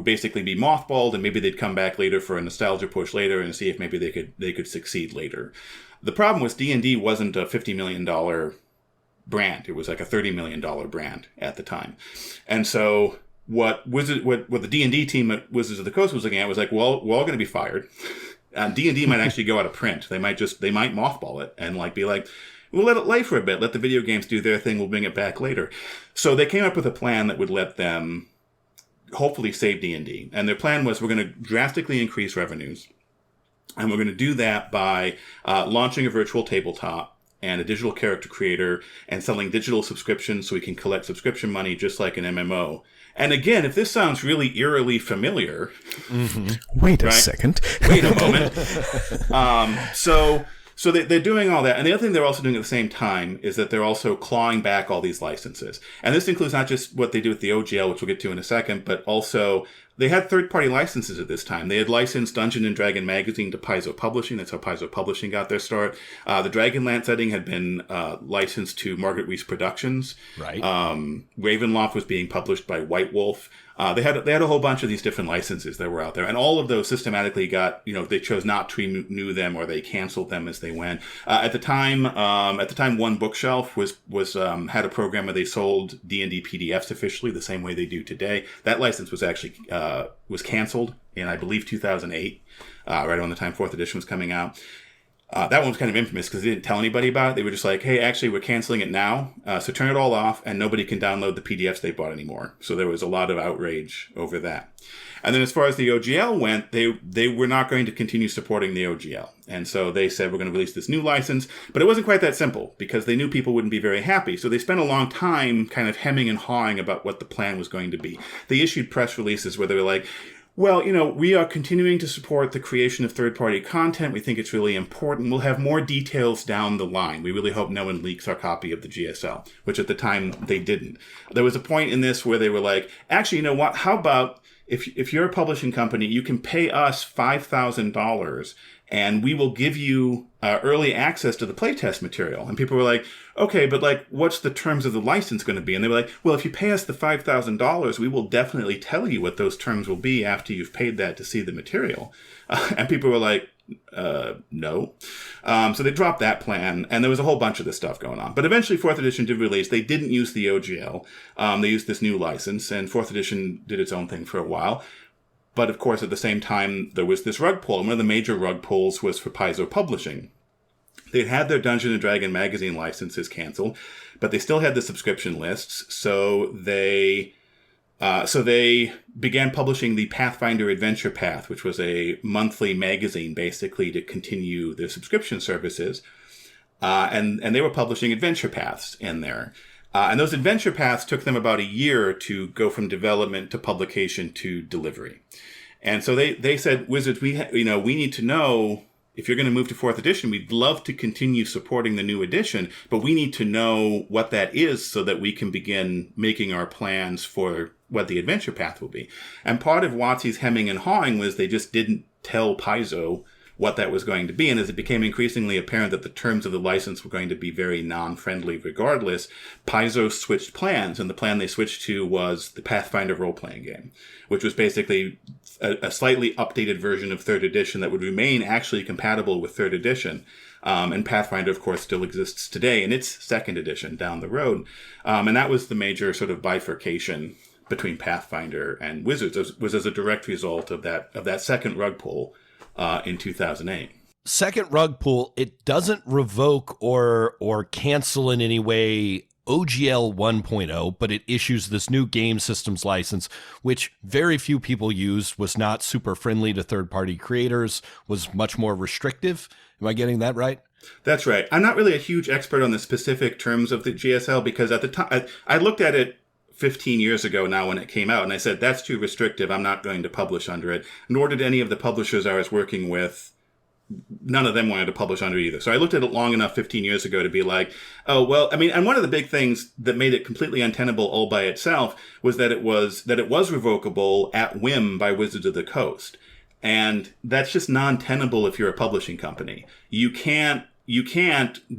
basically be mothballed, and maybe they'd come back later for a nostalgia push later and see if maybe they could succeed later. The problem was D&D wasn't a $50 million brand. It was like a $30 million brand at the time. And so what the D&D team at Wizards of the Coast was looking at was like, well, we're all going to be fired. D&D might actually go out of print. They might mothball it and like be like, we'll let it lay for a bit. Let the video games do their thing. We'll bring it back later. So they came up with a plan that would let them hopefully save D&D. And their plan was, we're going to drastically increase revenues. And we're going to do that by launching a virtual tabletop and a digital character creator and selling digital subscriptions so we can collect subscription money just like an MMO. And again, if this sounds really eerily familiar... Wait a second. Wait a moment. So they're doing all that. And the other thing they're also doing at the same time is that they're also clawing back all these licenses. And this includes not just what they do with the OGL, which we'll get to in a second, but also they had third-party licenses at this time. They had licensed Dungeon & Dragon magazine to Paizo Publishing. That's how Paizo Publishing got their start. The Dragonlance setting had been licensed to Margaret Weis Productions. Right. Ravenloft was being published by White Wolf. They had a whole bunch of these different licenses that were out there, and all of those systematically got, they chose not to renew them or they canceled them as they went. At the time, One Bookshelf was had a program where they sold D&D PDFs officially the same way they do today. That license was actually was canceled in, I believe, 2008, right around the time 4th edition was coming out. That one was kind of infamous because they didn't tell anybody about it. They were just like, hey, actually, we're canceling it now. So turn it all off and nobody can download the PDFs they bought anymore. So there was a lot of outrage over that. And then as far as the OGL went, they were not going to continue supporting the OGL. And so they said, we're going to release this new license. But it wasn't quite that simple because they knew people wouldn't be very happy. So they spent a long time kind of hemming and hawing about what the plan was going to be. They issued press releases where they were like, well, we are continuing to support the creation of third-party content. We think it's really important. We'll have more details down the line. We really hope no one leaks our copy of the GSL, which at the time they didn't. There was a point in this where they were like, actually, you know what? How about if you're a publishing company, you can pay us $5,000 and we will give you early access to the playtest material. And people were like, okay, but what's the terms of the license going to be? And they were like, well, if you pay us the $5,000, we will definitely tell you what those terms will be after you've paid that to see the material. And people were like, no. So they dropped that plan, and there was a whole bunch of this stuff going on. But eventually 4th edition did release. They didn't use the OGL. They used this new license, and 4th edition did its own thing for a while. But of course, at the same time, there was this rug pull, and one of the major rug pulls was for Paizo Publishing. They'd had their Dungeon & Dragon magazine licenses canceled, but they still had the subscription lists, so they began publishing the Pathfinder Adventure Path, which was a monthly magazine, basically, to continue their subscription services. And they were publishing adventure paths in there. And those adventure paths took them about a year to go from development to publication to delivery. And so they said, Wizards, we need to know, if you're going to move to 4th edition, we'd love to continue supporting the new edition, but we need to know what that is so that we can begin making our plans for what the adventure path will be. And part of WotC's hemming and hawing was they just didn't tell Paizo what that was going to be. And as it became increasingly apparent that the terms of the license were going to be very non-friendly regardless, Paizo switched plans. And the plan they switched to was the Pathfinder role-playing game, which was basically a slightly updated version of 3rd edition that would remain actually compatible with 3rd edition. And Pathfinder, of course, still exists today in its 2nd edition down the road. And that was the major sort of bifurcation between Pathfinder and Wizards, was as a direct result of that second rug pull in 2008. Second rug pull, it doesn't revoke or cancel in any way OGL 1.0, but it issues this new game systems license, which very few people used, was not super friendly to third-party creators, was much more restrictive. Am I getting that right? That's right. I'm not really a huge expert on the specific terms of the GSL because at the time, I looked at it 15 years ago now when it came out, and I said, that's too restrictive. I'm not going to publish under it. Nor did any of the publishers I was working with. None of them wanted to publish under either. So I looked at it long enough 15 years ago to be like, oh, well, I mean, and one of the big things that made it completely untenable all by itself was that it was revocable at whim by Wizards of the Coast. And that's just non-tenable if you're a publishing company. You can't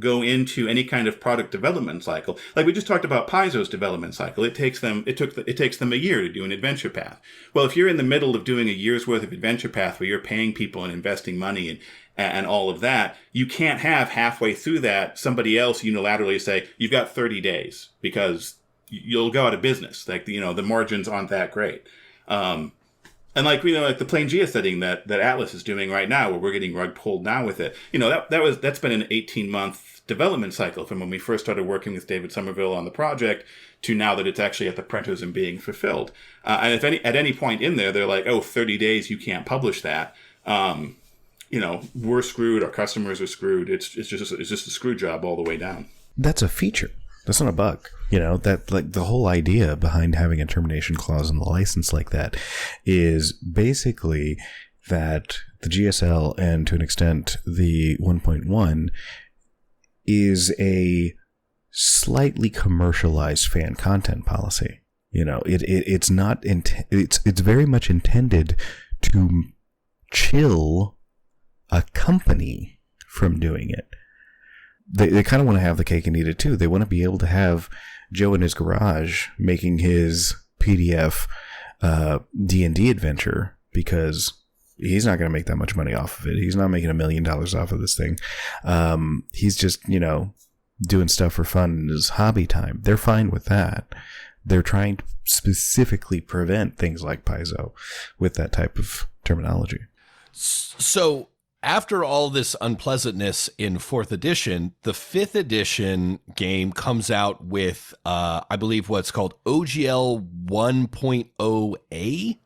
go into any kind of product development cycle. Like we just talked about Paizo's development cycle. It takes them a year to do an adventure path. Well, if you're in the middle of doing a year's worth of adventure path where you're paying people and investing money and all of that, you can't have halfway through that somebody else unilaterally say, you've got 30 days because you'll go out of business. Like, the margins aren't that great. And like, you know, like the Pangea setting that Atlas is doing right now, where we're getting rug pulled now with it. You know, that's been an 18-month development cycle from when we first started working with David Somerville on the project to now that it's actually at the printers and being fulfilled. And if at any point in there, they're like, oh, 30 days, you can't publish that. You know, we're screwed. Our customers are screwed. It's just a screw job all the way down. That's a feature. That's not a bug. You know, that like the whole idea behind having a termination clause in the license like that is basically that the GSL and to an extent the 1.1 is a slightly commercialized fan content policy. You know, it's not it's very much intended to chill a company from doing it. They kind of want to have the cake and eat it too. They want to be able to have Joe in his garage making his PDF D&D adventure because he's not going to make that much money off of it. He's not making $1 million off of this thing. He's just, you know, doing stuff for fun in his hobby time. They're fine with that. They're trying to specifically prevent things like Paizo with that type of terminology. So after all this unpleasantness in 4th edition, the 5th edition game comes out with, I believe, what's called OGL 1.0A.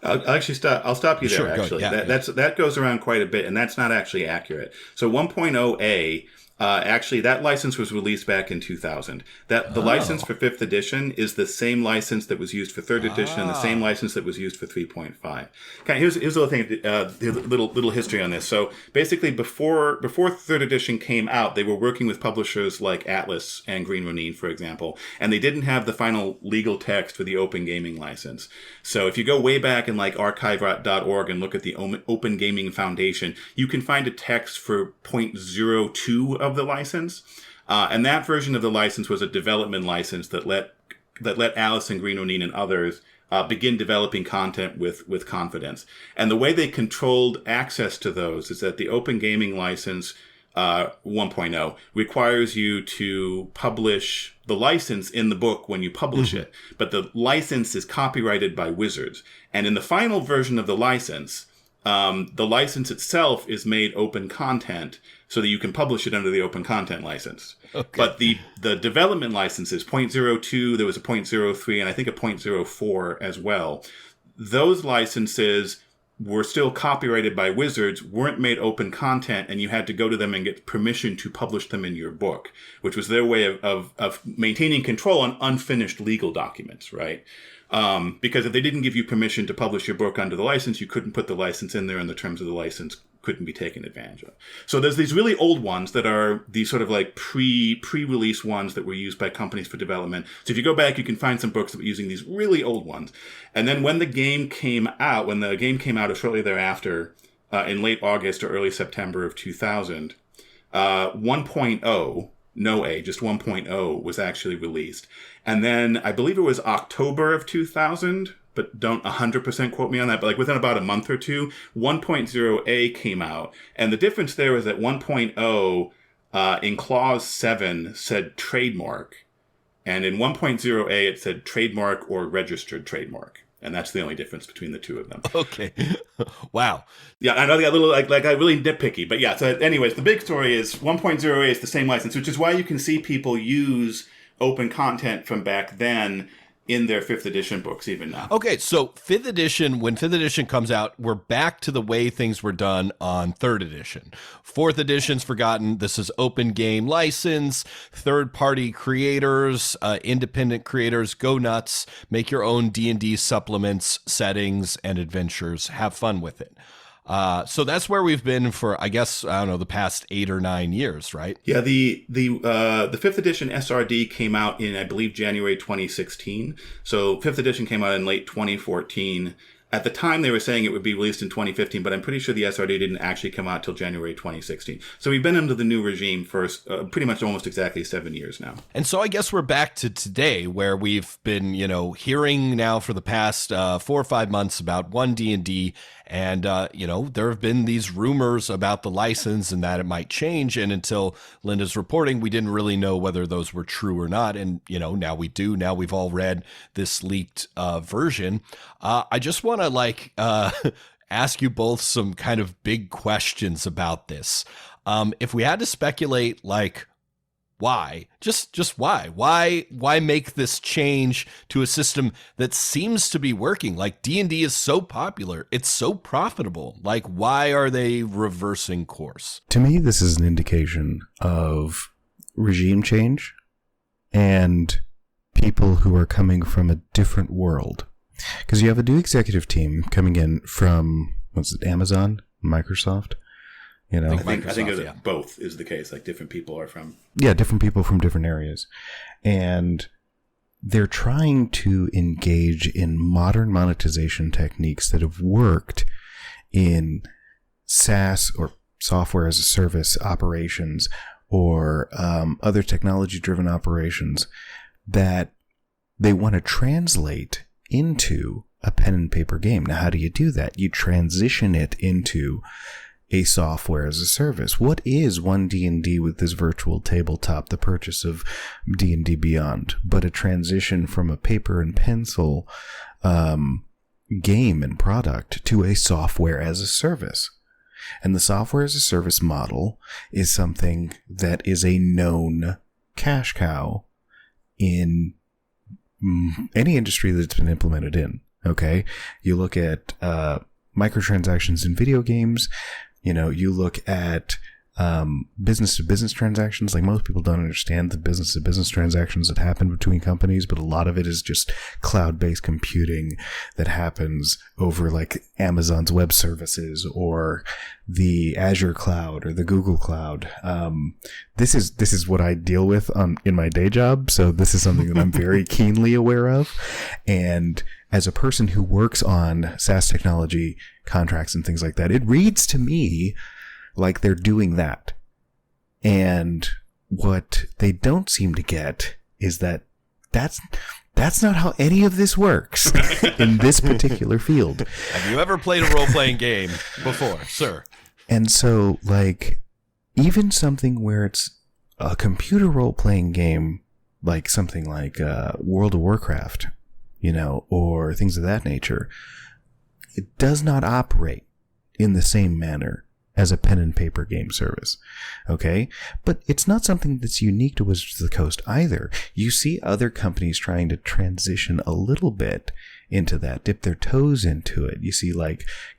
I'll stop you there. Sure, actually, yeah, that goes around quite a bit, and that's not actually accurate. So 1.0A. Actually, that license was released back in 2000. The license for 5th edition is the same license that was used for 3rd edition and the same license that was used for 3.5. Okay, here's a little thing, little history on this. So basically, before 3rd edition came out, they were working with publishers like Atlas and Green Ronin, for example, and they didn't have the final legal text for the Open Gaming license. So if you go way back in like archive.org and look at the Open Gaming Foundation, you can find a text for 0.02 of the license, and that version of the license was a development license that let Alice and Green Ronin and others begin developing content with confidence. And the way they controlled access to those is that the Open Gaming license 1.0 requires you to publish the license in the book when you publish it, but the license is copyrighted by Wizards. And in the final version of the license itself is made open content so that you can publish it under the open content license. Okay. But the development license is 0.02, there was a 0.03, and I think a 0.04 as well. Those licenses were still copyrighted by Wizards, weren't made open content, and you had to go to them and get permission to publish them in your book, which was their way of maintaining control on unfinished legal documents, right? Because if they didn't give you permission to publish your book under the license, you couldn't put the license in there, and the terms of the license couldn't be taken advantage of. So there's these really old ones that are these sort of like pre-release ones that were used by companies for development. So if you go back, you can find some books that were using these really old ones. And then when the game came out, or shortly thereafter, in late August or early September of 2000, 1.0, no A, just 1.0 was actually released. And then I believe it was October of 2000, but don't 100% quote me on that, but like within about a month or two, 1.0A came out. And the difference there is that 1.0 in clause 7 said trademark. And in 1.0A it said trademark or registered trademark. And that's the only difference between the two of them. Okay. Wow. Yeah, I know they got a little like I really nitpicky, but yeah. So anyways, the big story is 1.0A is the same license, which is why you can see people use open content from back then in their 5th edition books even now. Okay, so 5th edition, when 5th edition comes out, we're back to the way things were done on 3rd edition. 4th edition's forgotten. This is open game license, third-party creators, independent creators, go nuts, make your own D&D supplements, settings, and adventures. Have fun with it. So that's where we've been for, I guess, I don't know, the past 8 or 9 years, right? Yeah, the 5th edition SRD came out in, I believe, January 2016. So 5th edition came out in late 2014. At the time, they were saying it would be released in 2015, but I'm pretty sure the SRD didn't actually come out till January 2016. So we've been under the new regime for pretty much almost exactly 7 years now. And so I guess we're back to today, where we've been, hearing now for the past 4 or 5 months about 1 D&D And, there have been these rumors about the license and that it might change. And until Linda's reporting, we didn't really know whether those were true or not. And, now we do. Now we've all read this leaked version. I just want to ask you both some kind of big questions about this. If we had to speculate, why? Just why? Why make this change to a system that seems to be working? Like D&D is so popular, it's so profitable. Why are they reversing course? To me, this is an indication of regime change and people who are coming from a different world. Because you have a new executive team coming in from, Amazon, Microsoft? I think both is the case. Different people are from... Yeah, different people from different areas. And they're trying to engage in modern monetization techniques that have worked in SaaS or software as a service operations or other technology-driven operations that they want to translate into a pen and paper game. Now, how do you do that? You transition it into a software as a service. What is one D&D with this virtual tabletop, the purchase of D&D Beyond, but a transition from a paper and pencil game and product to a software as a service? And the software as a service model is something that is a known cash cow in any industry that's been implemented in. Okay? You look at microtransactions in video games. You look at business-to-business transactions. Most people don't understand the business-to-business transactions that happen between companies, but a lot of it is just cloud-based computing that happens over Amazon's web services or the Azure cloud or the Google cloud. This is what I deal with in my day job, so this is something that I'm very keenly aware of. And as a person who works on SaaS technology contracts and things like that, it reads to me like they're doing that. And what they don't seem to get is that's not how any of this works in this particular field. Have you ever played a role-playing game before, sir? And so, even something where it's a computer role-playing game, something like World of Warcraft, or things of that nature, it does not operate in the same manner as a pen and paper game service. Okay? But it's not something that's unique to Wizards of the Coast either. You see other companies trying to transition a little bit into that, dip their toes into it. You see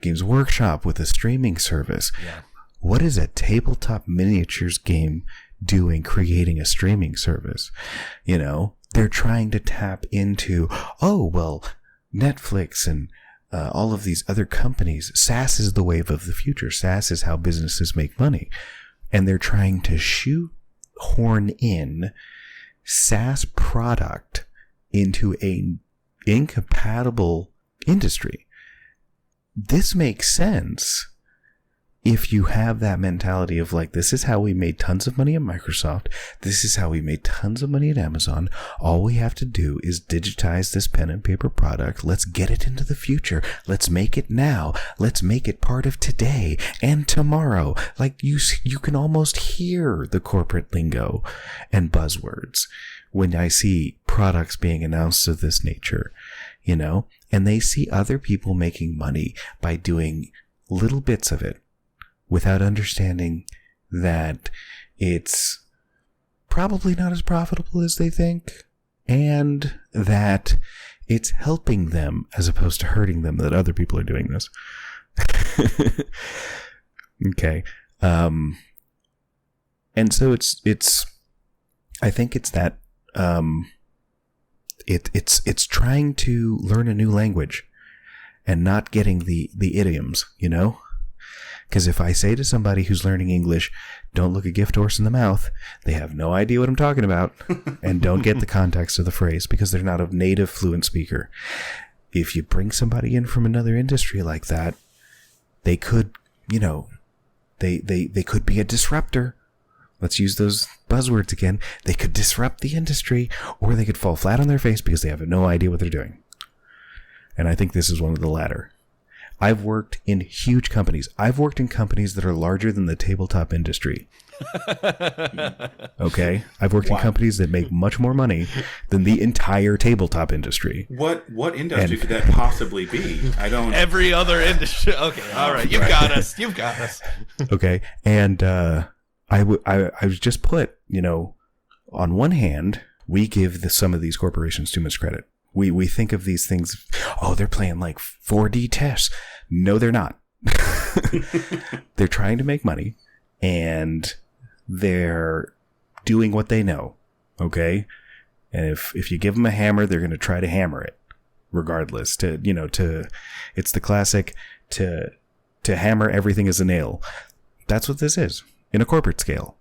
Games Workshop with a streaming service. Yeah. What is a tabletop miniatures game doing creating a streaming service? They're trying to tap into, Netflix and all of these other companies. SaaS is the wave of the future. SaaS is how businesses make money. And they're trying to shoehorn in SaaS product into a incompatible industry. This makes sense if you have that mentality of this is how we made tons of money at Microsoft. This is how we made tons of money at Amazon. All we have to do is digitize this pen and paper product. Let's get it into the future. Let's make it now. Let's make it part of today and tomorrow. You can almost hear the corporate lingo and buzzwords when I see products being announced of this nature, and they see other people making money by doing little bits of it, without understanding that it's probably not as profitable as they think, and that it's helping them as opposed to hurting them that other people are doing this. Okay. And so I think it's that, it's trying to learn a new language and not getting the idioms, Because if I say to somebody who's learning English, don't look a gift horse in the mouth, they have no idea what I'm talking about and don't get the context of the phrase because they're not a native fluent speaker. If you bring somebody in from another industry like that, they could, they could be a disruptor. Let's use those buzzwords again. They could disrupt the industry, or they could fall flat on their face because they have no idea what they're doing. And I think this is one of the latter. I've worked in huge companies. I've worked in companies that are larger than the tabletop industry. Okay? I've worked in companies that make much more money than the entire tabletop industry. What industry could that possibly be? I don't... Every other industry. Okay, all right. You've got us. You've got us. Okay? And I was just put, on one hand, we give some of these corporations too much credit. We think of these things, oh, they're playing like 4D chess. No, they're not. They're trying to make money, and they're doing what they know, okay? And if you give them a hammer, they're going to try to hammer it, regardless. It's the classic to hammer everything as a nail. That's what this is in a corporate scale.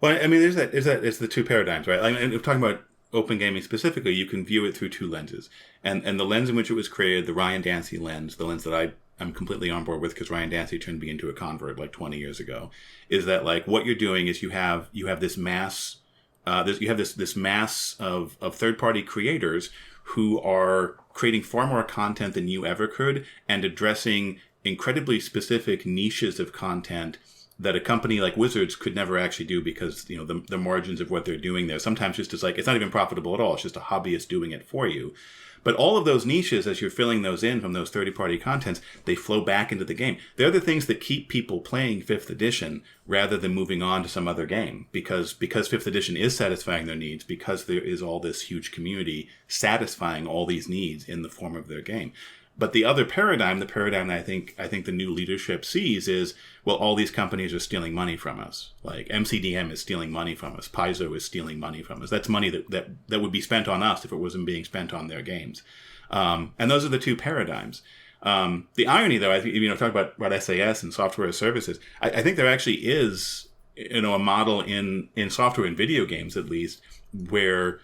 Well, I mean, there's it's the two paradigms, right? Like, and if talking about open gaming specifically, you can view it through two lenses. And the lens in which it was created, the Ryan Dancey lens, the lens that I'm completely on board with because Ryan Dancey turned me into a convert like 20 years ago, is that like what you're doing is you have this mass, this mass of third-party creators who are creating far more content than you ever could and addressing incredibly specific niches of content that a company like Wizards could never actually do because, the margins of what they're doing there sometimes just is like, it's not even profitable at all. It's just a hobbyist doing it for you. But all of those niches, as you're filling those in from those third-party contents, they flow back into the game. They're the things that keep people playing 5th edition rather than moving on to some other game. Because 5th edition is satisfying their needs, because there is all this huge community satisfying all these needs in the form of their game. But the other paradigm, the paradigm that I think the new leadership sees is, well, all these companies are stealing money from us. Like MCDM is stealing money from us. Paizo is stealing money from us. That's money that would be spent on us if it wasn't being spent on their games. And those are the two paradigms. The irony, though, I think, talk about SAS and software as services. I think there actually is, a model in software and video games, at least, where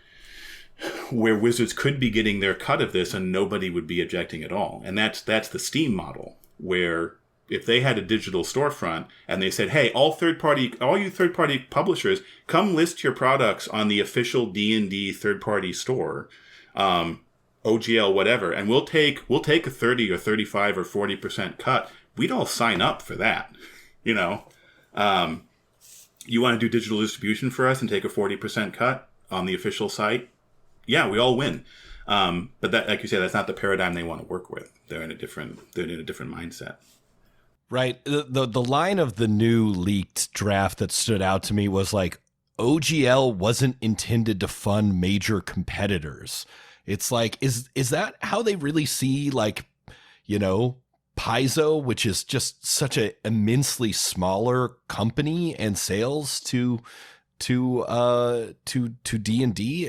Wizards could be getting their cut of this and nobody would be objecting at all. And that's the Steam model, where if they had a digital storefront and they said, hey, all you third-party publishers, come list your products on the official D&D third-party store, OGL, whatever, and we'll take a 30 or 35 or 40% cut. We'd all sign up for that. You want to do digital distribution for us and take a 40% cut on the official site? Yeah, we all win. But that, like you said, that's not the paradigm they want to work with. They're in a different mindset. Right. The line of the new leaked draft that stood out to me was like, OGL wasn't intended to fund major competitors. It's like, is that how they really see, like, Paizo, which is just such a immensely smaller company and sales to D&D?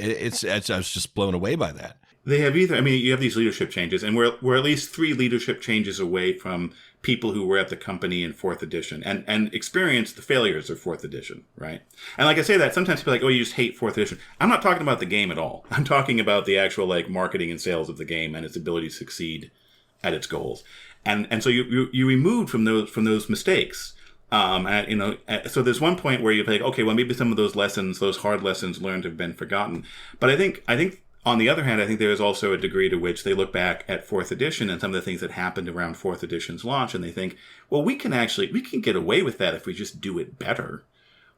I was just blown away by that. They have you have these leadership changes, and we're at least 3 leadership changes away from people who were at the company in 4th edition and experienced the failures of 4th edition, right? And like I say that, sometimes people are like, oh, you just hate 4th edition. I'm not talking about the game at all. I'm talking about the actual like marketing and sales of the game and its ability to succeed at its goals. And so you removed from those mistakes. So there's one point where you're like, okay, well, maybe some of those lessons, those hard lessons learned, have been forgotten. But I think on the other hand, I think there is also a degree to which they look back at 4th edition and some of the things that happened around 4th edition's launch, and they think, well, we can get away with that if we just do it better.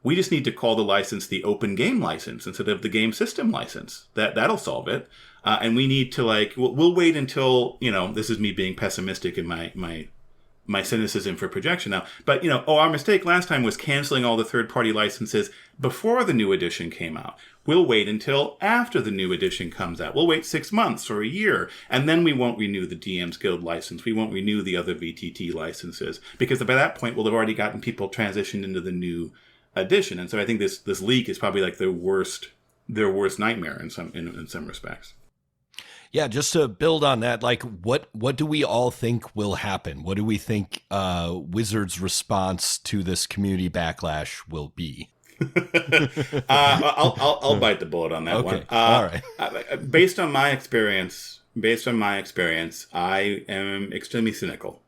We just need to call the license the open game license instead of the game system license. That'll solve it. And we need to we'll wait until, this is me being pessimistic in my cynicism for projection now. But, our mistake last time was canceling all the third-party licenses before the new edition came out. We'll wait until after the new edition comes out. We'll wait 6 months or a year, and then we won't renew the DM's Guild license. We won't renew the other VTT licenses, because by that point, we'll have already gotten people transitioned into the new edition. And so I think this leak is probably like their worst nightmare in some respects. Yeah, just to build on that, like what do we all think will happen? What do we think Wizards' response to this community backlash will be? I'll bite the bullet on that one. All right. Based on my experience, I am extremely cynical,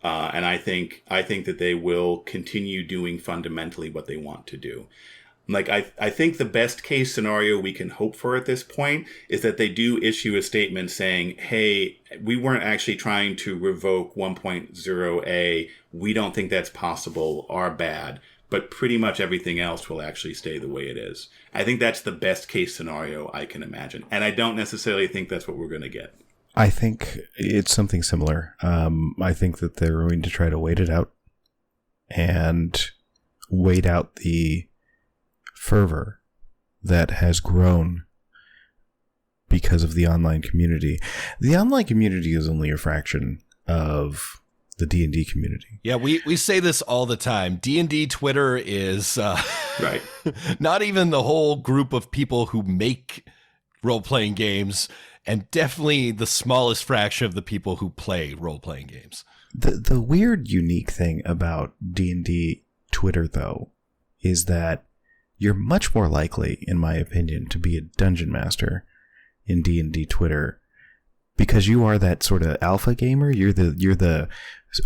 and I think that they will continue doing fundamentally what they want to do. Like, I think the best case scenario we can hope for at this point is that they do issue a statement saying, hey, we weren't actually trying to revoke 1.0a. We don't think that's possible. Our bad. But pretty much everything else will actually stay the way it is. I think that's the best case scenario I can imagine. And I don't necessarily think that's what we're going to get. I think it's something similar. I think that they're going to try to wait it out and wait out the fervor that has grown because of the online community. The online community is only a fraction of the D&D community. Yeah, we say this all the time. D&D Twitter is right. Not even the whole group of people who make role-playing games, and definitely the smallest fraction of the people who play role-playing games. The weird, unique thing about D&D Twitter, though, is that you're much more likely, in my opinion, to be a dungeon master in D&D Twitter because you are that sort of alpha gamer. You're the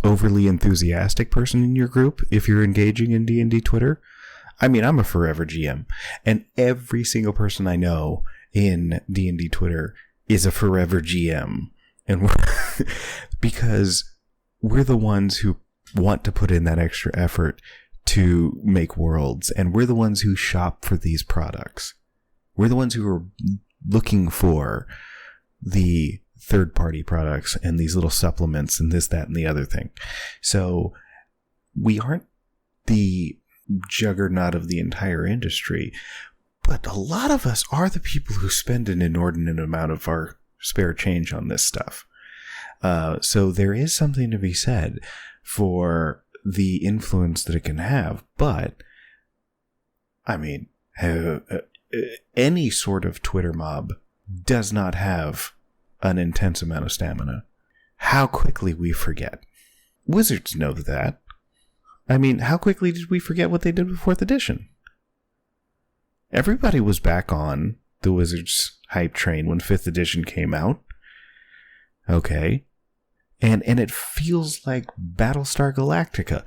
overly enthusiastic person in your group if you're engaging in D&D Twitter. I mean, I'm a forever GM, and every single person I know in D&D Twitter is a forever GM, and because we're the ones who want to put in that extra effort to make worlds, and we're the ones who shop for these products. We're the ones who are looking for the third-party products and these little supplements and this, that, and the other thing. So we aren't the juggernaut of the entire industry, but a lot of us are the people who spend an inordinate amount of our spare change on this stuff. So there is something to be said for the influence that it can have, but I mean, any sort of Twitter mob does not have an intense amount of stamina. How quickly we forget. Wizards know that. I mean, how quickly did we forget what they did with 4th edition? Everybody was back on the Wizards hype train when 5th edition came out. Okay. And it feels like Battlestar Galactica.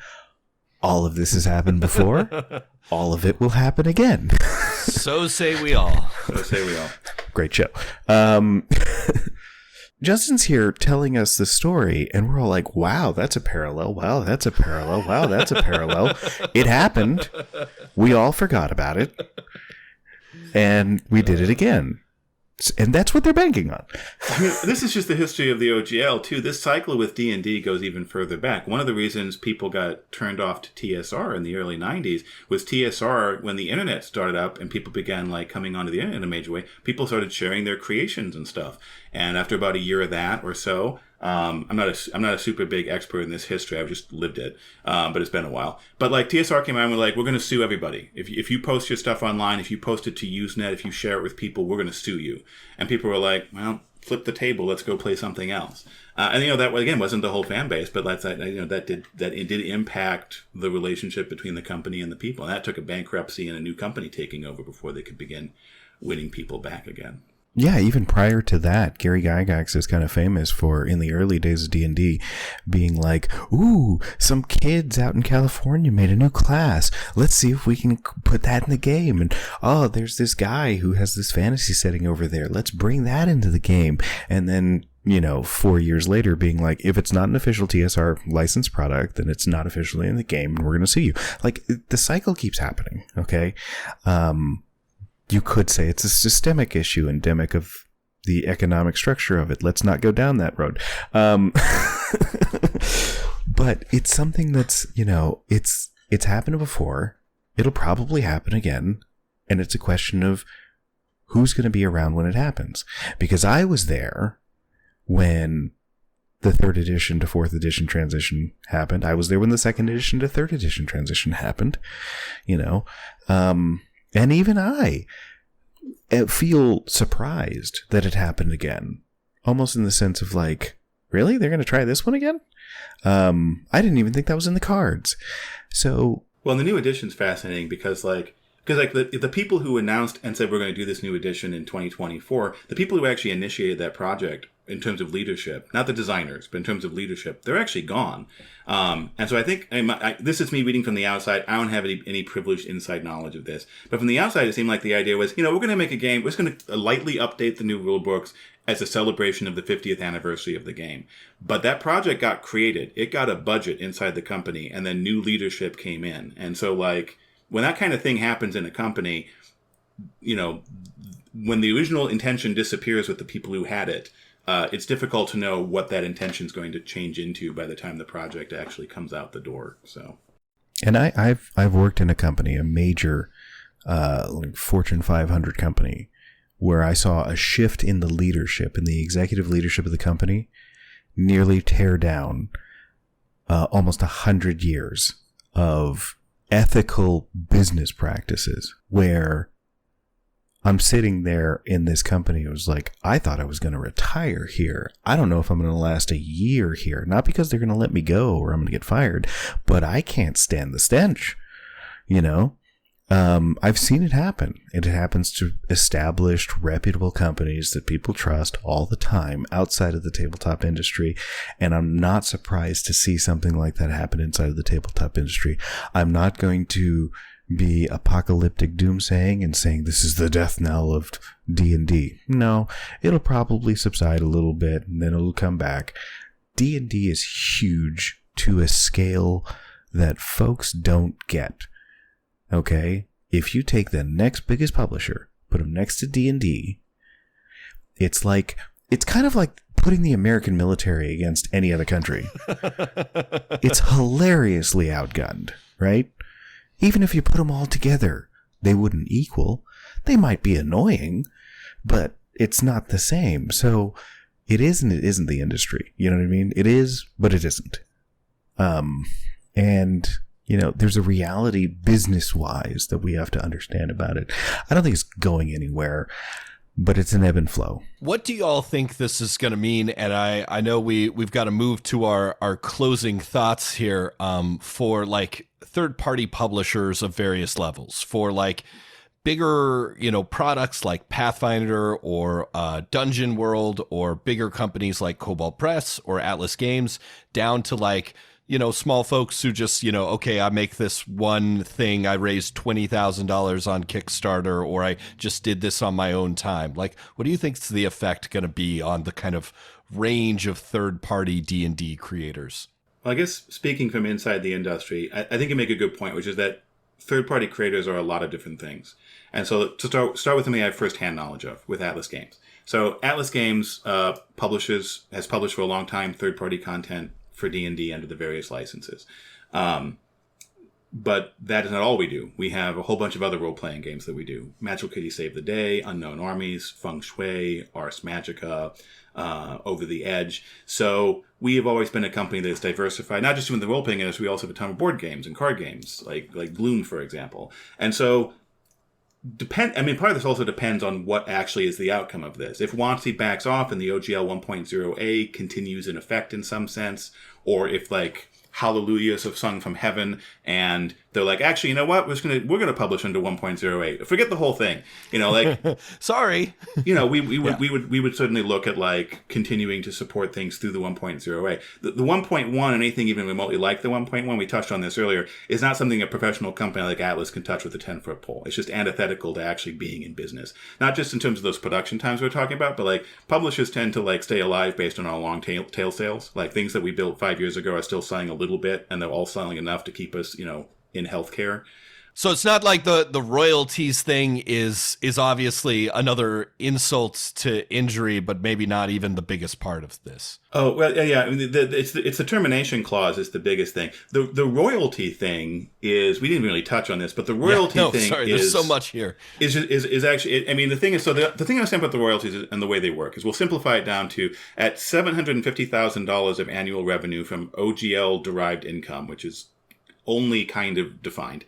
All of this has happened before. All of it will happen again. So say we all. So say we all. Great show. Justin's here telling us the story, and we're all like, wow, that's a parallel. Wow, that's a parallel. Wow, that's a parallel. It happened. We all forgot about it. And we did it again. And that's what they're banking on. I mean, this is just the history of the OGL, too. This cycle with D&D goes even further back. One of the reasons people got turned off to TSR in the early 90s was TSR, when the internet started up and people began like coming onto the internet in a major way, people started sharing their creations and stuff. And after about a year of that or so, I'm not a super big expert in this history. I've just lived it, but it's been a while. But like TSR came out and we're like, we're going to sue everybody. If you post your stuff online, if you post it to Usenet, if you share it with people, we're going to sue you. And people were like, well, flip the table. Let's go play something else. And that again wasn't the whole fan base, but it did impact the relationship between the company and the people. And that took a bankruptcy and a new company taking over before they could begin winning people back again. Yeah, even prior to that, Gary Gygax is kind of famous for, in the early days of D&D, being like, ooh, some kids out in California made a new class. Let's see if we can put that in the game. And, oh, there's this guy who has this fantasy setting over there. Let's bring that into the game. And then, 4 years later being like, if it's not an official TSR licensed product, then it's not officially in the game and we're going to sue you. Like, the cycle keeps happening, okay? You could say it's a systemic issue, endemic of the economic structure of it. Let's not go down that road. But it's something that's, it's happened before. It'll probably happen again. And it's a question of who's going to be around when it happens. Because I was there when the 3rd edition to 4th edition transition happened. I was there when the 2nd edition to 3rd edition transition happened, and even I feel surprised that it happened again. Almost in the sense of like, really? They're going to try this one again? I didn't even think that was in the cards. So, well, the new edition's fascinating because the people who announced and said we're going to do this new edition in 2024, the people who actually initiated that project in terms of leadership, not the designers, but in terms of leadership, they're actually gone. And so I think, this is me reading from the outside. I don't have any privileged inside knowledge of this. But from the outside, it seemed like the idea was, we're going to make a game. We're just going to lightly update the new rule books as a celebration of the 50th anniversary of the game. But that project got created. It got a budget inside the company, and then new leadership came in. And so, like, when that kind of thing happens in a company, when the original intention disappears with the people who had it, it's difficult to know what that intention is going to change into by the time the project actually comes out the door. So, and I've worked in a company, a major like Fortune 500 company, where I saw a shift in the leadership, in the executive leadership of the company, nearly tear down almost 100 years of ethical business practices, where I'm sitting there in this company. It was like, I thought I was going to retire here. I don't know if I'm going to last a year here. Not because they're going to let me go or I'm going to get fired, but I can't stand the stench. I've seen it happen. It happens to established, reputable companies that people trust all the time outside of the tabletop industry. And I'm not surprised to see something like that happen inside of the tabletop industry. I'm not going to be apocalyptic doomsaying and saying this is the death knell of D&D. No, it'll probably subside a little bit and then it'll come back. D&D is huge to a scale that folks don't get. Okay? If you take the next biggest publisher, put them next to D&D, it's kind of like putting the American military against any other country. It's hilariously outgunned, right? Even if you put them all together, they wouldn't equal. They might be annoying, but it's not the same. So it is and it isn't the industry. You know what I mean? It is, but it isn't. And, there's a reality business-wise that we have to understand about it. I don't think it's going anywhere, but it's an ebb and flow. What do you all think this is going to mean? And I know we've got to move to our closing thoughts here for like third-party publishers of various levels, for like bigger, products like Pathfinder or Dungeon World, or bigger companies like Cobalt Press or Atlas Games, down to like, small folks who just, okay, I make this one thing. I raised $20,000 on Kickstarter, or I just did this on my own time. Like, what do you think is the effect going to be on the kind of range of third-party D&D creators? Well, I guess speaking from inside the industry, I think you make a good point, which is that third-party creators are a lot of different things. And so to start with something I have first-hand knowledge of, with Atlas Games. So Atlas Games has published for a long time third-party content for D&D under the various licenses. But that is not all we do. We have a whole bunch of other role-playing games that we do. Magical Kitty Save the Day, Unknown Armies, Feng Shui, Ars Magica, Over the Edge. So we have always been a company that is diversified, not just in the role-playing industry, we also have a ton of board games and card games, like Bloom, for example. And so part of this also depends on what actually is the outcome of this. If WotC backs off and the OGL 1.0a continues in effect in some sense, or if like hallelujahs have sung from heaven and they're like, actually, you know what? We're gonna publish under 1.08. Forget the whole thing. Sorry. We would certainly look at like continuing to support things through the 1.08. The 1.1 and anything even remotely like the 1.1, we touched on this earlier, is not something a professional company like Atlas can touch with a 10-foot pole. It's just antithetical to actually being in business. Not just in terms of those production times we're talking about, but like publishers tend to like stay alive based on our long tail sales. Like things that we built 5 years ago are still selling a little bit, and they're all selling enough to keep us, in healthcare. So it's not like the royalties thing is obviously another insult to injury, but maybe not even the biggest part of this. Oh, well, yeah. It's the termination clause is the biggest thing. The royalty thing is, we didn't really touch on this, but the royalty thing there's so much here. Is actually, the thing is, so the thing I was saying about the royalties and the way they work is we'll simplify it down to at $750,000 of annual revenue from OGL derived income, which is only kind of defined.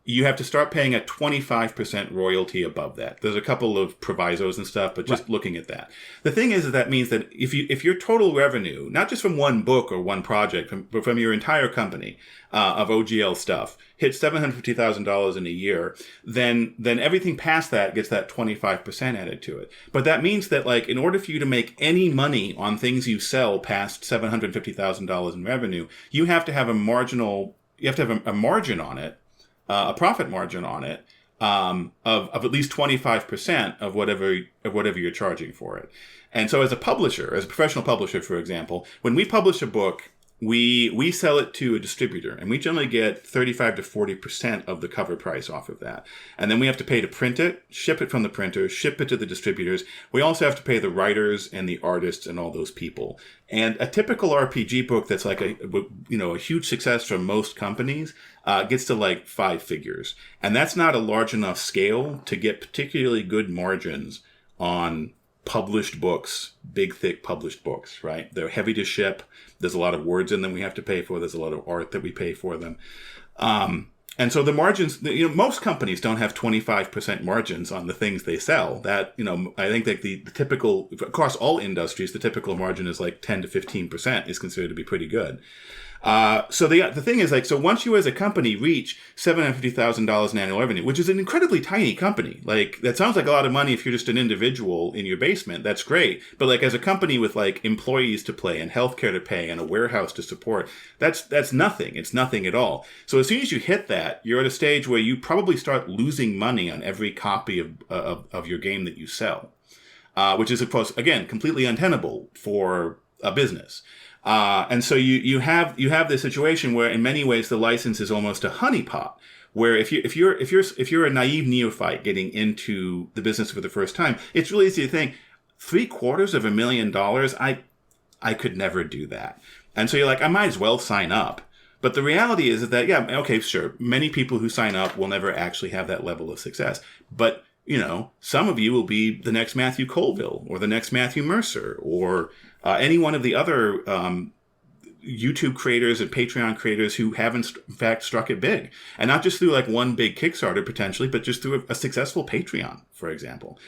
you have to start paying a 25% royalty above that. There's a couple of provisos and stuff, but just looking at that. The thing is that means that if your total revenue, not just from one book or one project, but from your entire company of OGL stuff, hits $750,000 in a year, then everything past that gets that 25% added to it. But that means that, like, in order for you to make any money on things you sell past $750,000 in revenue, you have to have a margin on it, a profit margin on it, of at least 25% of whatever you're charging for it. And so as a publisher, as a professional publisher, for example, when we publish a book, we sell it to a distributor, and we generally get 35 to 40% of the cover price off of that. And then we have to pay to print it, ship it from the printer, ship it to the distributors. We also have to pay the writers and the artists and all those people. And a typical RPG book that's like a huge success for most companies gets to like 5 figures. And that's not a large enough scale to get particularly good margins on published books, big, thick published books, right? They're heavy to ship. There's a lot of words in them we have to pay for. There's a lot of art that we pay for them. And so the margins, most companies don't have 25% margins on the things they sell. That, I think that the typical, across all industries, the typical margin is like 10 to 15% is considered to be pretty good. So the thing is, like, so once you as a company reach $750,000 in annual revenue, which is an incredibly tiny company, like, that sounds like a lot of money if you're just an individual in your basement. That's great. But like, as a company with like employees to pay and healthcare to pay and a warehouse to support, that's nothing. It's nothing at all. So as soon as you hit that, you're at a stage where you probably start losing money on every copy of your game that you sell, which is, of course, again, completely untenable for a business. And so you have this situation where, in many ways, the license is almost a honeypot. Where if you're a naive neophyte getting into the business for the first time, it's really easy to think $750,000. I could never do that. And so you're like, I might as well sign up. But the reality is that, yeah, okay, sure, many people who sign up will never actually have that level of success. But some of you will be the next Matthew Colville or the next Matthew Mercer or any one of the other YouTube creators and Patreon creators who haven't, in fact, struck it big. And not just through like one big Kickstarter potentially, but just through a successful Patreon, for example.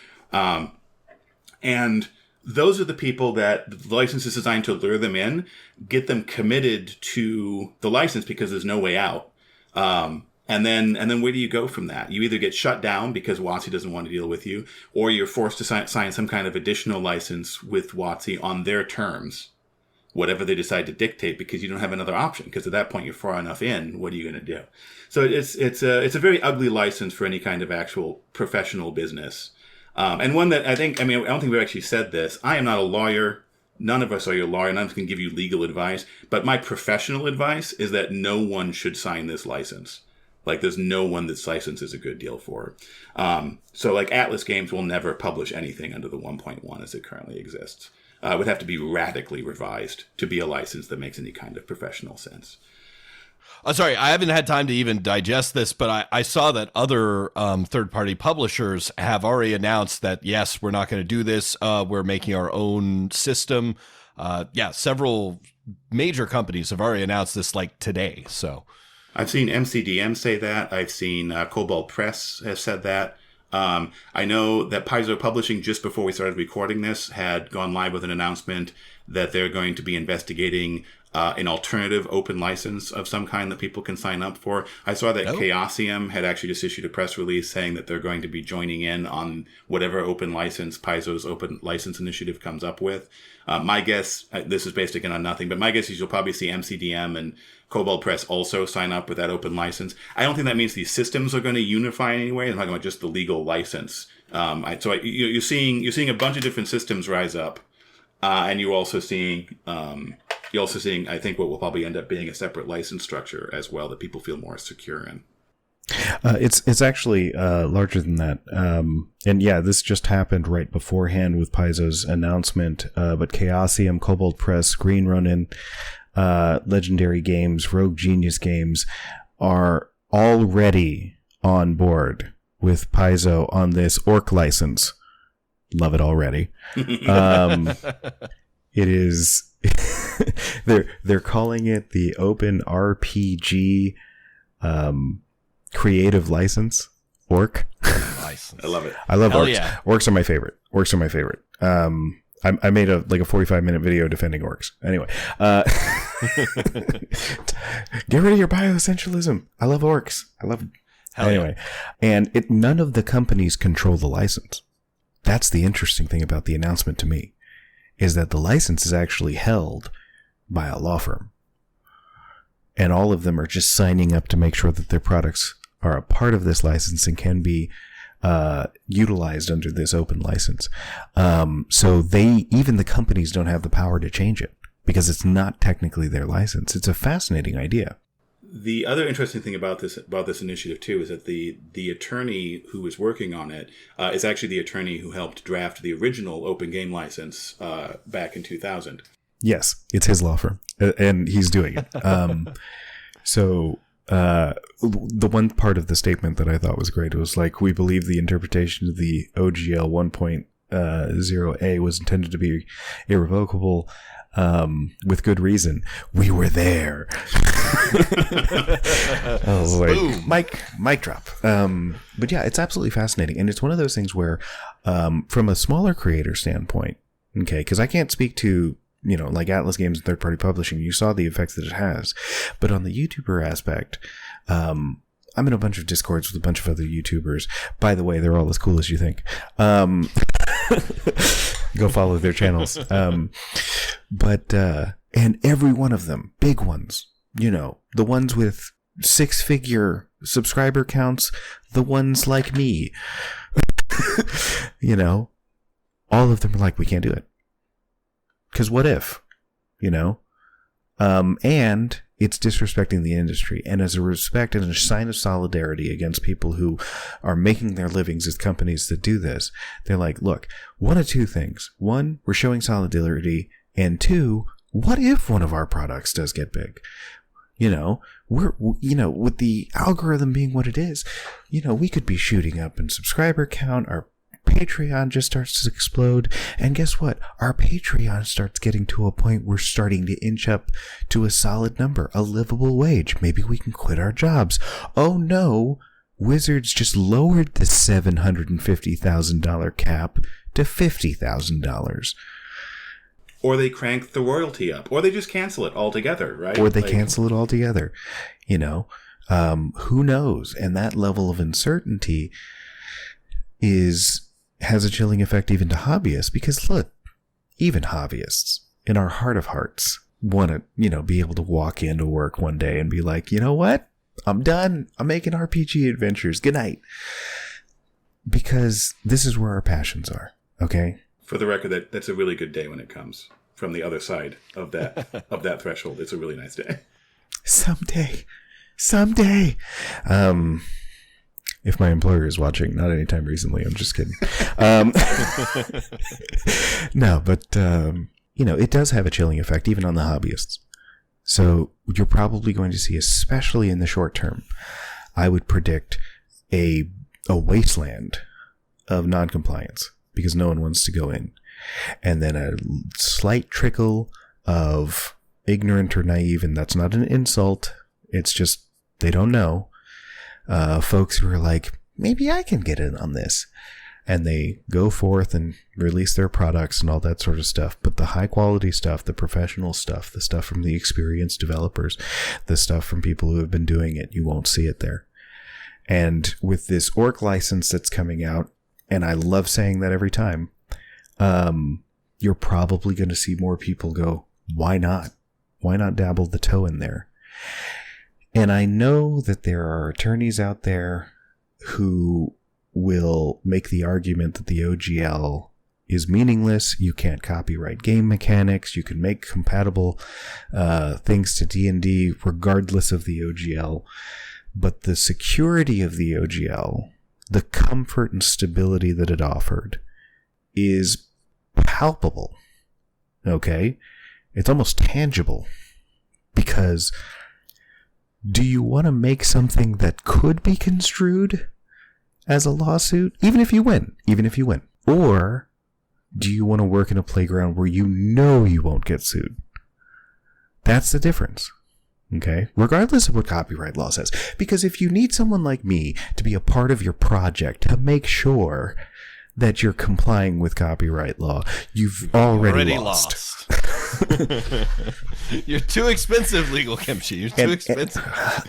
And those are the people that the license is designed to lure them in, get them committed to the license because there's no way out. And then where do you go from that? You either get shut down because WotC doesn't want to deal with you, or you're forced to sign some kind of additional license with WotC on their terms, whatever they decide to dictate, because you don't have another option. Because at that point, you're far enough in. What are you going to do? So it's a very ugly license for any kind of actual professional business, and one that I don't think we've actually said this. I am not a lawyer. None of us are your lawyer. None of us can give you legal advice. But my professional advice is that no one should sign this license. Like, there's no one this license is a good deal for. So, like, Atlas Games will never publish anything under the 1.1 as it currently exists. It would have to be radically revised to be a license that makes any kind of professional sense. Sorry, I haven't had time to even digest this, but I saw that other third-party publishers have already announced that, yes, we're not going to do this. We're making our own system. Several major companies have already announced this, like, today, so... I've seen MCDM say that. I've seen Cobalt Press has said that. I know that Paizo Publishing, just before we started recording this, had gone live with an announcement that they're going to be investigating an alternative open license of some kind that people can sign up for. I saw that Chaosium had actually just issued a press release saying that they're going to be joining in on whatever open license Paizo's open license initiative comes up with. My guess, this is based again on nothing, but my guess is you'll probably see MCDM and Cobalt Press also sign up with that open license. I don't think that means these systems are going to unify in any way. I'm talking about just the legal license. You're seeing a bunch of different systems rise up, and you're also seeing, I think, what will probably end up being a separate license structure as well that people feel more secure in. It's actually larger than that. And yeah, this just happened right beforehand with Paizo's announcement. But Chaosium, Cobalt Press, Green Ronin, Legendary Games, Rogue Genius Games are already on board with Paizo on this Orc license. Love it already. It is they're calling it the Open RPG creative license, orc. License. I love it. I love Hell orcs. yeah. Orcs are my favorite. Orcs are my favorite. I made a 45-minute video defending orcs. Anyway, get rid of your bioessentialism. I love orcs. I love. Anyway, and none of the companies control the license. That's the interesting thing about the announcement to me, is that the license is actually held by a law firm, and all of them are just signing up to make sure that their products are a part of this license and can be utilized under this open license. So even the companies don't have the power to change it because it's not technically their license. It's a fascinating idea. The other interesting thing about this initiative too is that the attorney who is working on it is actually the attorney who helped draft the original open game license back in 2000. Yes, it's his law firm, and he's doing it. So the one part of the statement that I thought was great was like, we believe the interpretation of the OGL 1.0A was intended to be irrevocable. With good reason. We were there. Oh, boy. Mic drop. But yeah, it's absolutely fascinating. And it's one of those things where, from a smaller creator standpoint, okay, because I can't speak to, like Atlas Games and third-party publishing. You saw the effects that it has. But on the YouTuber aspect, I'm in a bunch of Discords with a bunch of other YouTubers. By the way, they're all as cool as you think. Go follow their channels. But and every one of them, big ones, the ones with 6-figure subscriber counts, the ones like me, all of them are like, we can't do it. Because what if, and it's disrespecting the industry. And as a respect and a sign of solidarity against people who are making their livings as companies that do this, they're like, look, one of two things. One, we're showing solidarity. And two, what if one of our products does get big? We're with the algorithm being what it is, we could be shooting up in subscriber count. Our Patreon just starts to explode. And guess what? Our Patreon starts getting to a point we're starting to inch up to a solid number, a livable wage. Maybe we can quit our jobs. Oh no, Wizards just lowered the $750,000 cap to $50,000. Or they crank the royalty up, or they just cancel it altogether, right? Or they cancel it altogether. Who knows? And that level of uncertainty has a chilling effect even to hobbyists, because look, even hobbyists in our heart of hearts want to, be able to walk into work one day and be like, you know what? I'm done. I'm making RPG adventures. Good night. Because this is where our passions are. Okay. For the record, that's a really good day when it comes from the other side of that threshold. It's a really nice day. Someday. If my employer is watching, not anytime recently, I'm just kidding. No, but, it does have a chilling effect, even on the hobbyists. So you're probably going to see, especially in the short term, I would predict a wasteland of noncompliance because no one wants to go in. And then a slight trickle of ignorant or naive, and that's not an insult. It's just they don't know. Folks who are like, maybe I can get in on this. And they go forth and release their products and all that sort of stuff. But the high quality stuff, the professional stuff, the stuff from the experienced developers, the stuff from people who have been doing it, you won't see it there. And with this orc license that's coming out, and I love saying that every time, you're probably going to see more people go, why not? Why not dabble the toe in there? And I know that there are attorneys out there who will make the argument that the OGL is meaningless. You can't copyright game mechanics. You can make compatible things to D&D regardless of the OGL. But the security of the OGL, the comfort and stability that it offered, is palpable. Okay? It's almost tangible. Because do you want to make something that could be construed as a lawsuit? Even if you win. Or do you want to work in a playground where you know you won't get sued? That's the difference. Okay, regardless of what copyright law says. Because if you need someone like me to be a part of your project to make sure that you're complying with copyright law, you've already lost. You're too expensive, LegalKimchi. You're too expensive.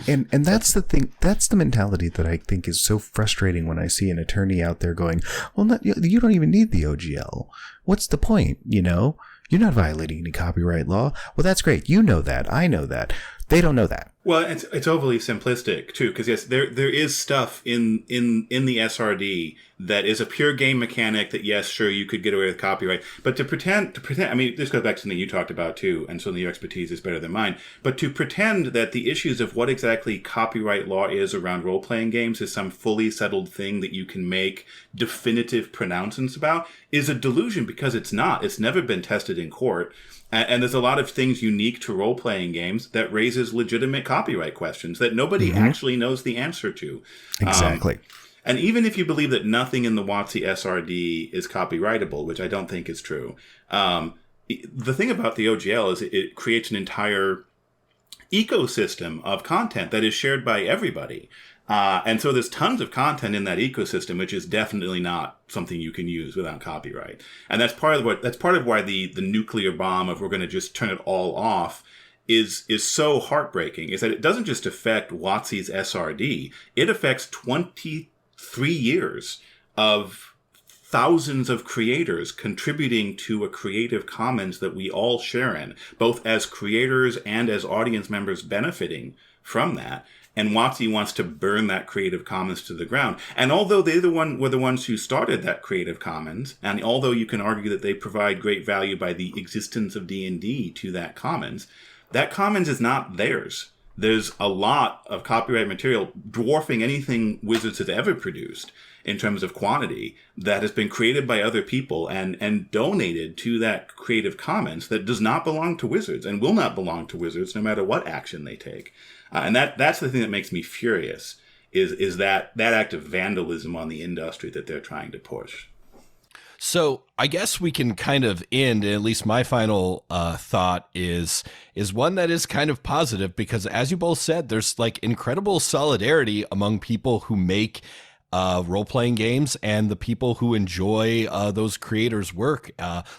And that's the thing. That's the mentality that I think is so frustrating when I see an attorney out there going, well, you don't even need the OGL. What's the point? You know, you're not violating any copyright law. Well, that's great. You know that. I know that. They don't know that. Well, it's overly simplistic too, because yes, there is stuff in the SRD that is a pure game mechanic that yes, sure, you could get away with copyright, but to pretend, I mean, this goes back to something you talked about too, and certainly your expertise is better than mine. But to pretend that the issues of what exactly copyright law is around role playing games is some fully settled thing that you can make definitive pronouncements about is a delusion, because it's not. It's never been tested in court. And there's a lot of things unique to role-playing games that raises legitimate copyright questions that nobody actually knows the answer to. Exactly. And even if you believe that nothing in the WotC SRD is copyrightable, which I don't think is true, the thing about the OGL is it creates an entire ecosystem of content that is shared by everybody. And so there's tons of content in that ecosystem, which is definitely not something you can use without copyright. And that's part of why the nuclear bomb of we're going to just turn it all off is so heartbreaking, is that it doesn't just affect WotC's SRD. It affects 23 years of thousands of creators contributing to a Creative Commons that we all share in, both as creators and as audience members benefiting from that. And WotC wants to burn that Creative Commons to the ground. And although were the ones who started that Creative Commons, and although you can argue that they provide great value by the existence of D&D to that commons is not theirs. There's a lot of copyright material dwarfing anything Wizards has ever produced in terms of quantity that has been created by other people and donated to that Creative Commons that does not belong to Wizards and will not belong to Wizards no matter what action they take. And that's the thing that makes me furious is that act of vandalism on the industry that they're trying to push. So I guess we can kind of end, at least my final thought is one that is kind of positive, because as you both said, there's like incredible solidarity among people who make role-playing games and the people who enjoy those creators' work.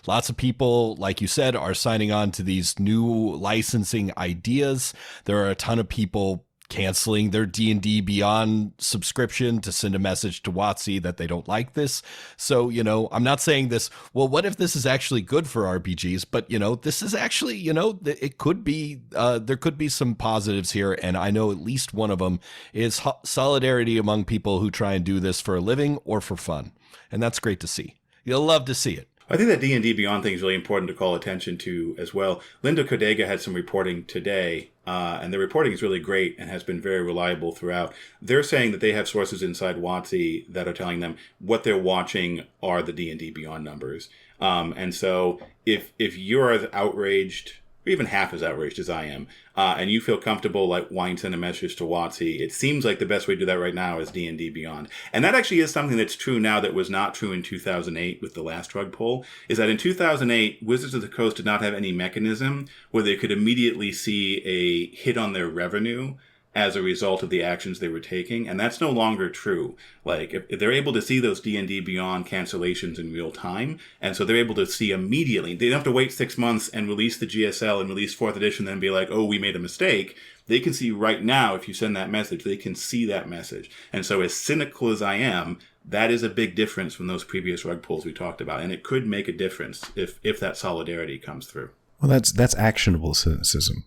Lots of people, like you said, are signing on to these new licensing ideas. There are a ton of people canceling their D&D Beyond subscription to send a message to WotC that they don't like this. So, you know, I'm not saying this, well, what if this is actually good for RPGs? But, you know, this is actually, you know, it could be, there could be some positives here. And I know at least one of them is solidarity among people who try and do this for a living or for fun. And that's great to see. You'll love to see it. I think that D&D Beyond thing is really important to call attention to as well. Linda Codega had some reporting today, and the reporting is really great and has been very reliable throughout. They're saying that they have sources inside WotC that are telling them what they're watching are the D&D Beyond numbers. And so if you're as outraged, or even half as outraged as I am, and you feel comfortable like wanting to send a message to WotC, it seems like the best way to do that right now is D&D Beyond. And that actually is something that's true now that was not true in 2008 with the last rug pull, is that in 2008, Wizards of the Coast did not have any mechanism where they could immediately see a hit on their revenue as a result of the actions they were taking, and that's no longer true. Like, if they're able to see those D&D Beyond cancellations in real time, and so they're able to see immediately. They don't have to wait 6 months and release the GSL and release 4th edition, then be like, oh, we made a mistake. They can see right now, if you send that message, they can see that message. And so as cynical as I am, that is a big difference from those previous rug pulls we talked about, and it could make a difference if that solidarity comes through. Well, that's actionable cynicism.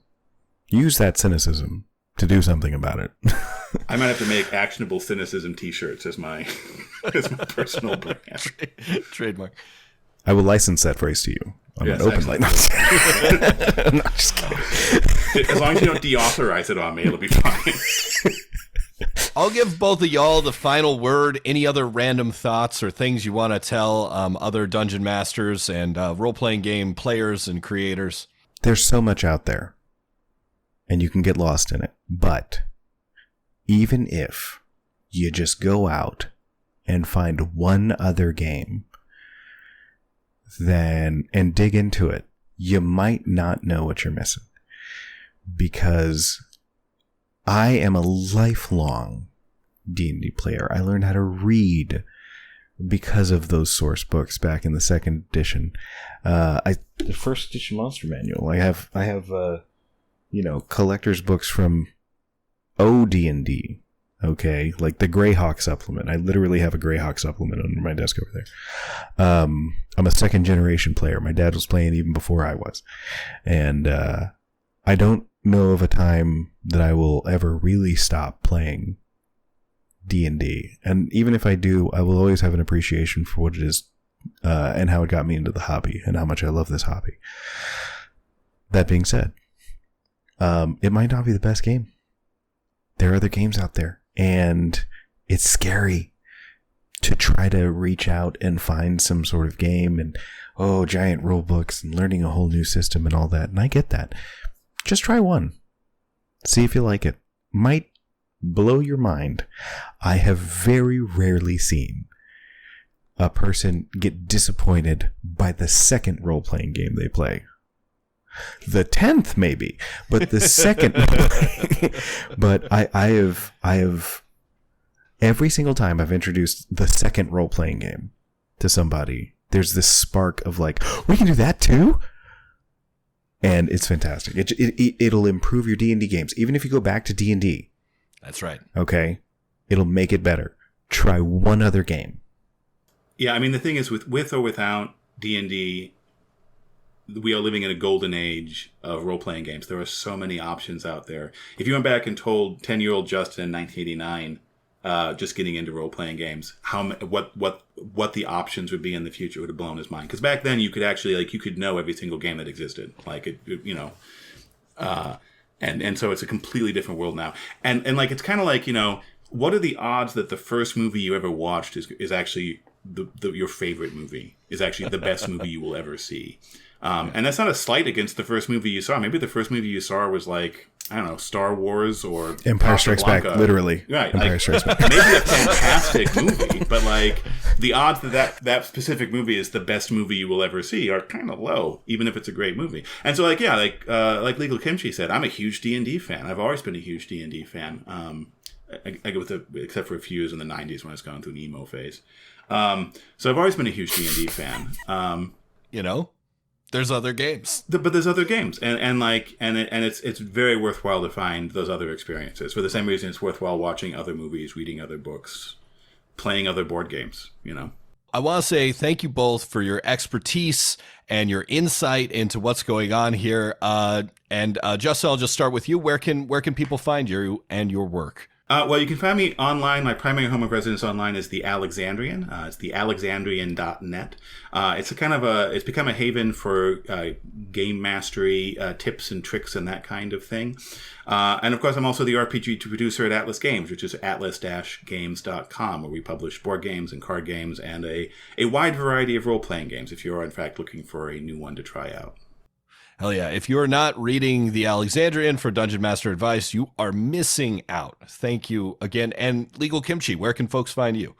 Use that cynicism to do something about it. I might have to make actionable cynicism t-shirts as my personal brand. Trademark. I will license that phrase to you on an open license. No, just kidding. As long as you don't deauthorize it on me, it'll be fine. I'll give both of y'all the final word. Any other random thoughts or things you want to tell other dungeon masters and role-playing game players and creators? There's so much out there, and you can get lost in it. But even if you just go out and find one other game and dig into it, you might not know what you're missing. because I am a lifelong D&D player. I learned how to read because of those source books back in the second edition. The first edition Monster Manual. I have collector's books from OD&D. Okay, like the Greyhawk supplement. I literally have a Greyhawk supplement under my desk over there. I'm a second generation player. My dad was playing even before I was, and I don't know of a time that I will ever really stop playing D&D. And even if I do, I will always have an appreciation for what it is and how it got me into the hobby and how much I love this hobby. That being said, it might not be the best game. There are other games out there, and it's scary to try to reach out and find some sort of game and, giant rule books and learning a whole new system and all that. And I get that. Just try one. See if you like it. Might blow your mind. I have very rarely seen a person get disappointed by the second role-playing game they play. The 10th maybe, but the second but I have every single time I've introduced the second role-playing game to somebody, there's this spark of like, we can do that too? And it's fantastic. It'll improve your D&D games. Even if you go back to D&D. That's right. Okay? It'll make it better. Try one other game. Yeah, I mean, the thing is, with or without D&D, we are living in a golden age of role-playing games. There are so many options out there. If you went back and told 10-year-old Justin in 1989, just getting into role-playing games, what the options would be in the future, would have blown his mind. Because back then, you could actually, you could know every single game that existed. And so it's a completely different world now. And it's kind of like, what are the odds that the first movie you ever watched is actually your favorite movie, is actually the best movie you will ever see? And that's not a slight against the first movie you saw. Maybe the first movie you saw was Star Wars or Empire Strikes Back, literally. Right. Empire Strikes Back. Maybe a fantastic movie, but the odds that specific movie is the best movie you will ever see are kind of low, even if it's a great movie. And so like LegalKimchi said, I'm a huge D&D fan. I've always been a huge D&D fan. I go except for a few years in the 90s when I was going through an emo phase. So I've always been a huge D&D fan. There's other games, but there's other games, and it's very worthwhile to find those other experiences. For the same reason, it's worthwhile watching other movies, reading other books, playing other board games. I want to say thank you both for your expertise and your insight into what's going on here. And Justin, I'll just start with you. Where can people find you and your work? Well, you can find me online. My primary home of residence online is the Alexandrian. It's the alexandrian.net. It's become a haven for game mastery tips and tricks and that kind of thing. And of course, I'm also the RPG producer at Atlas Games, which is atlas-games.com, where we publish board games and card games and a wide variety of role-playing games if you are in fact looking for a new one to try out. Hell yeah. If you're not reading the Alexandrian for Dungeon Master advice, you are missing out. Thank you again. And LegalKimchi, where can folks find you?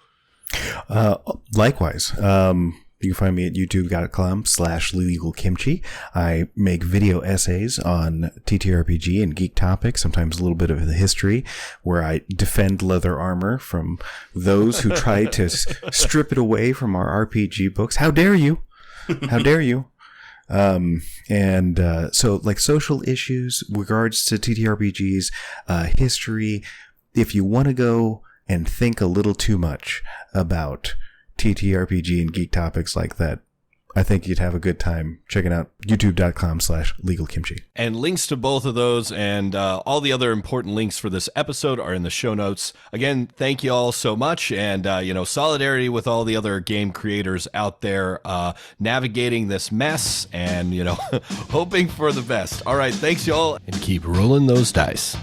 Likewise. You can find me at youtube.com/LegalKimchi. I make video essays on TTRPG and geek topics, sometimes a little bit of the history, where I defend leather armor from those who try to strip it away from our RPG books. How dare you? How dare you? So like social issues, regards to TTRPGs, history, if you want to go and think a little too much about TTRPG and geek topics like that, I think you'd have a good time checking out youtube.com/LegalKimchi. And links to both of those and all the other important links for this episode are in the show notes. Again, thank you all so much. And, solidarity with all the other game creators out there navigating this mess and, hoping for the best. All right. Thanks, y'all. And keep rolling those dice.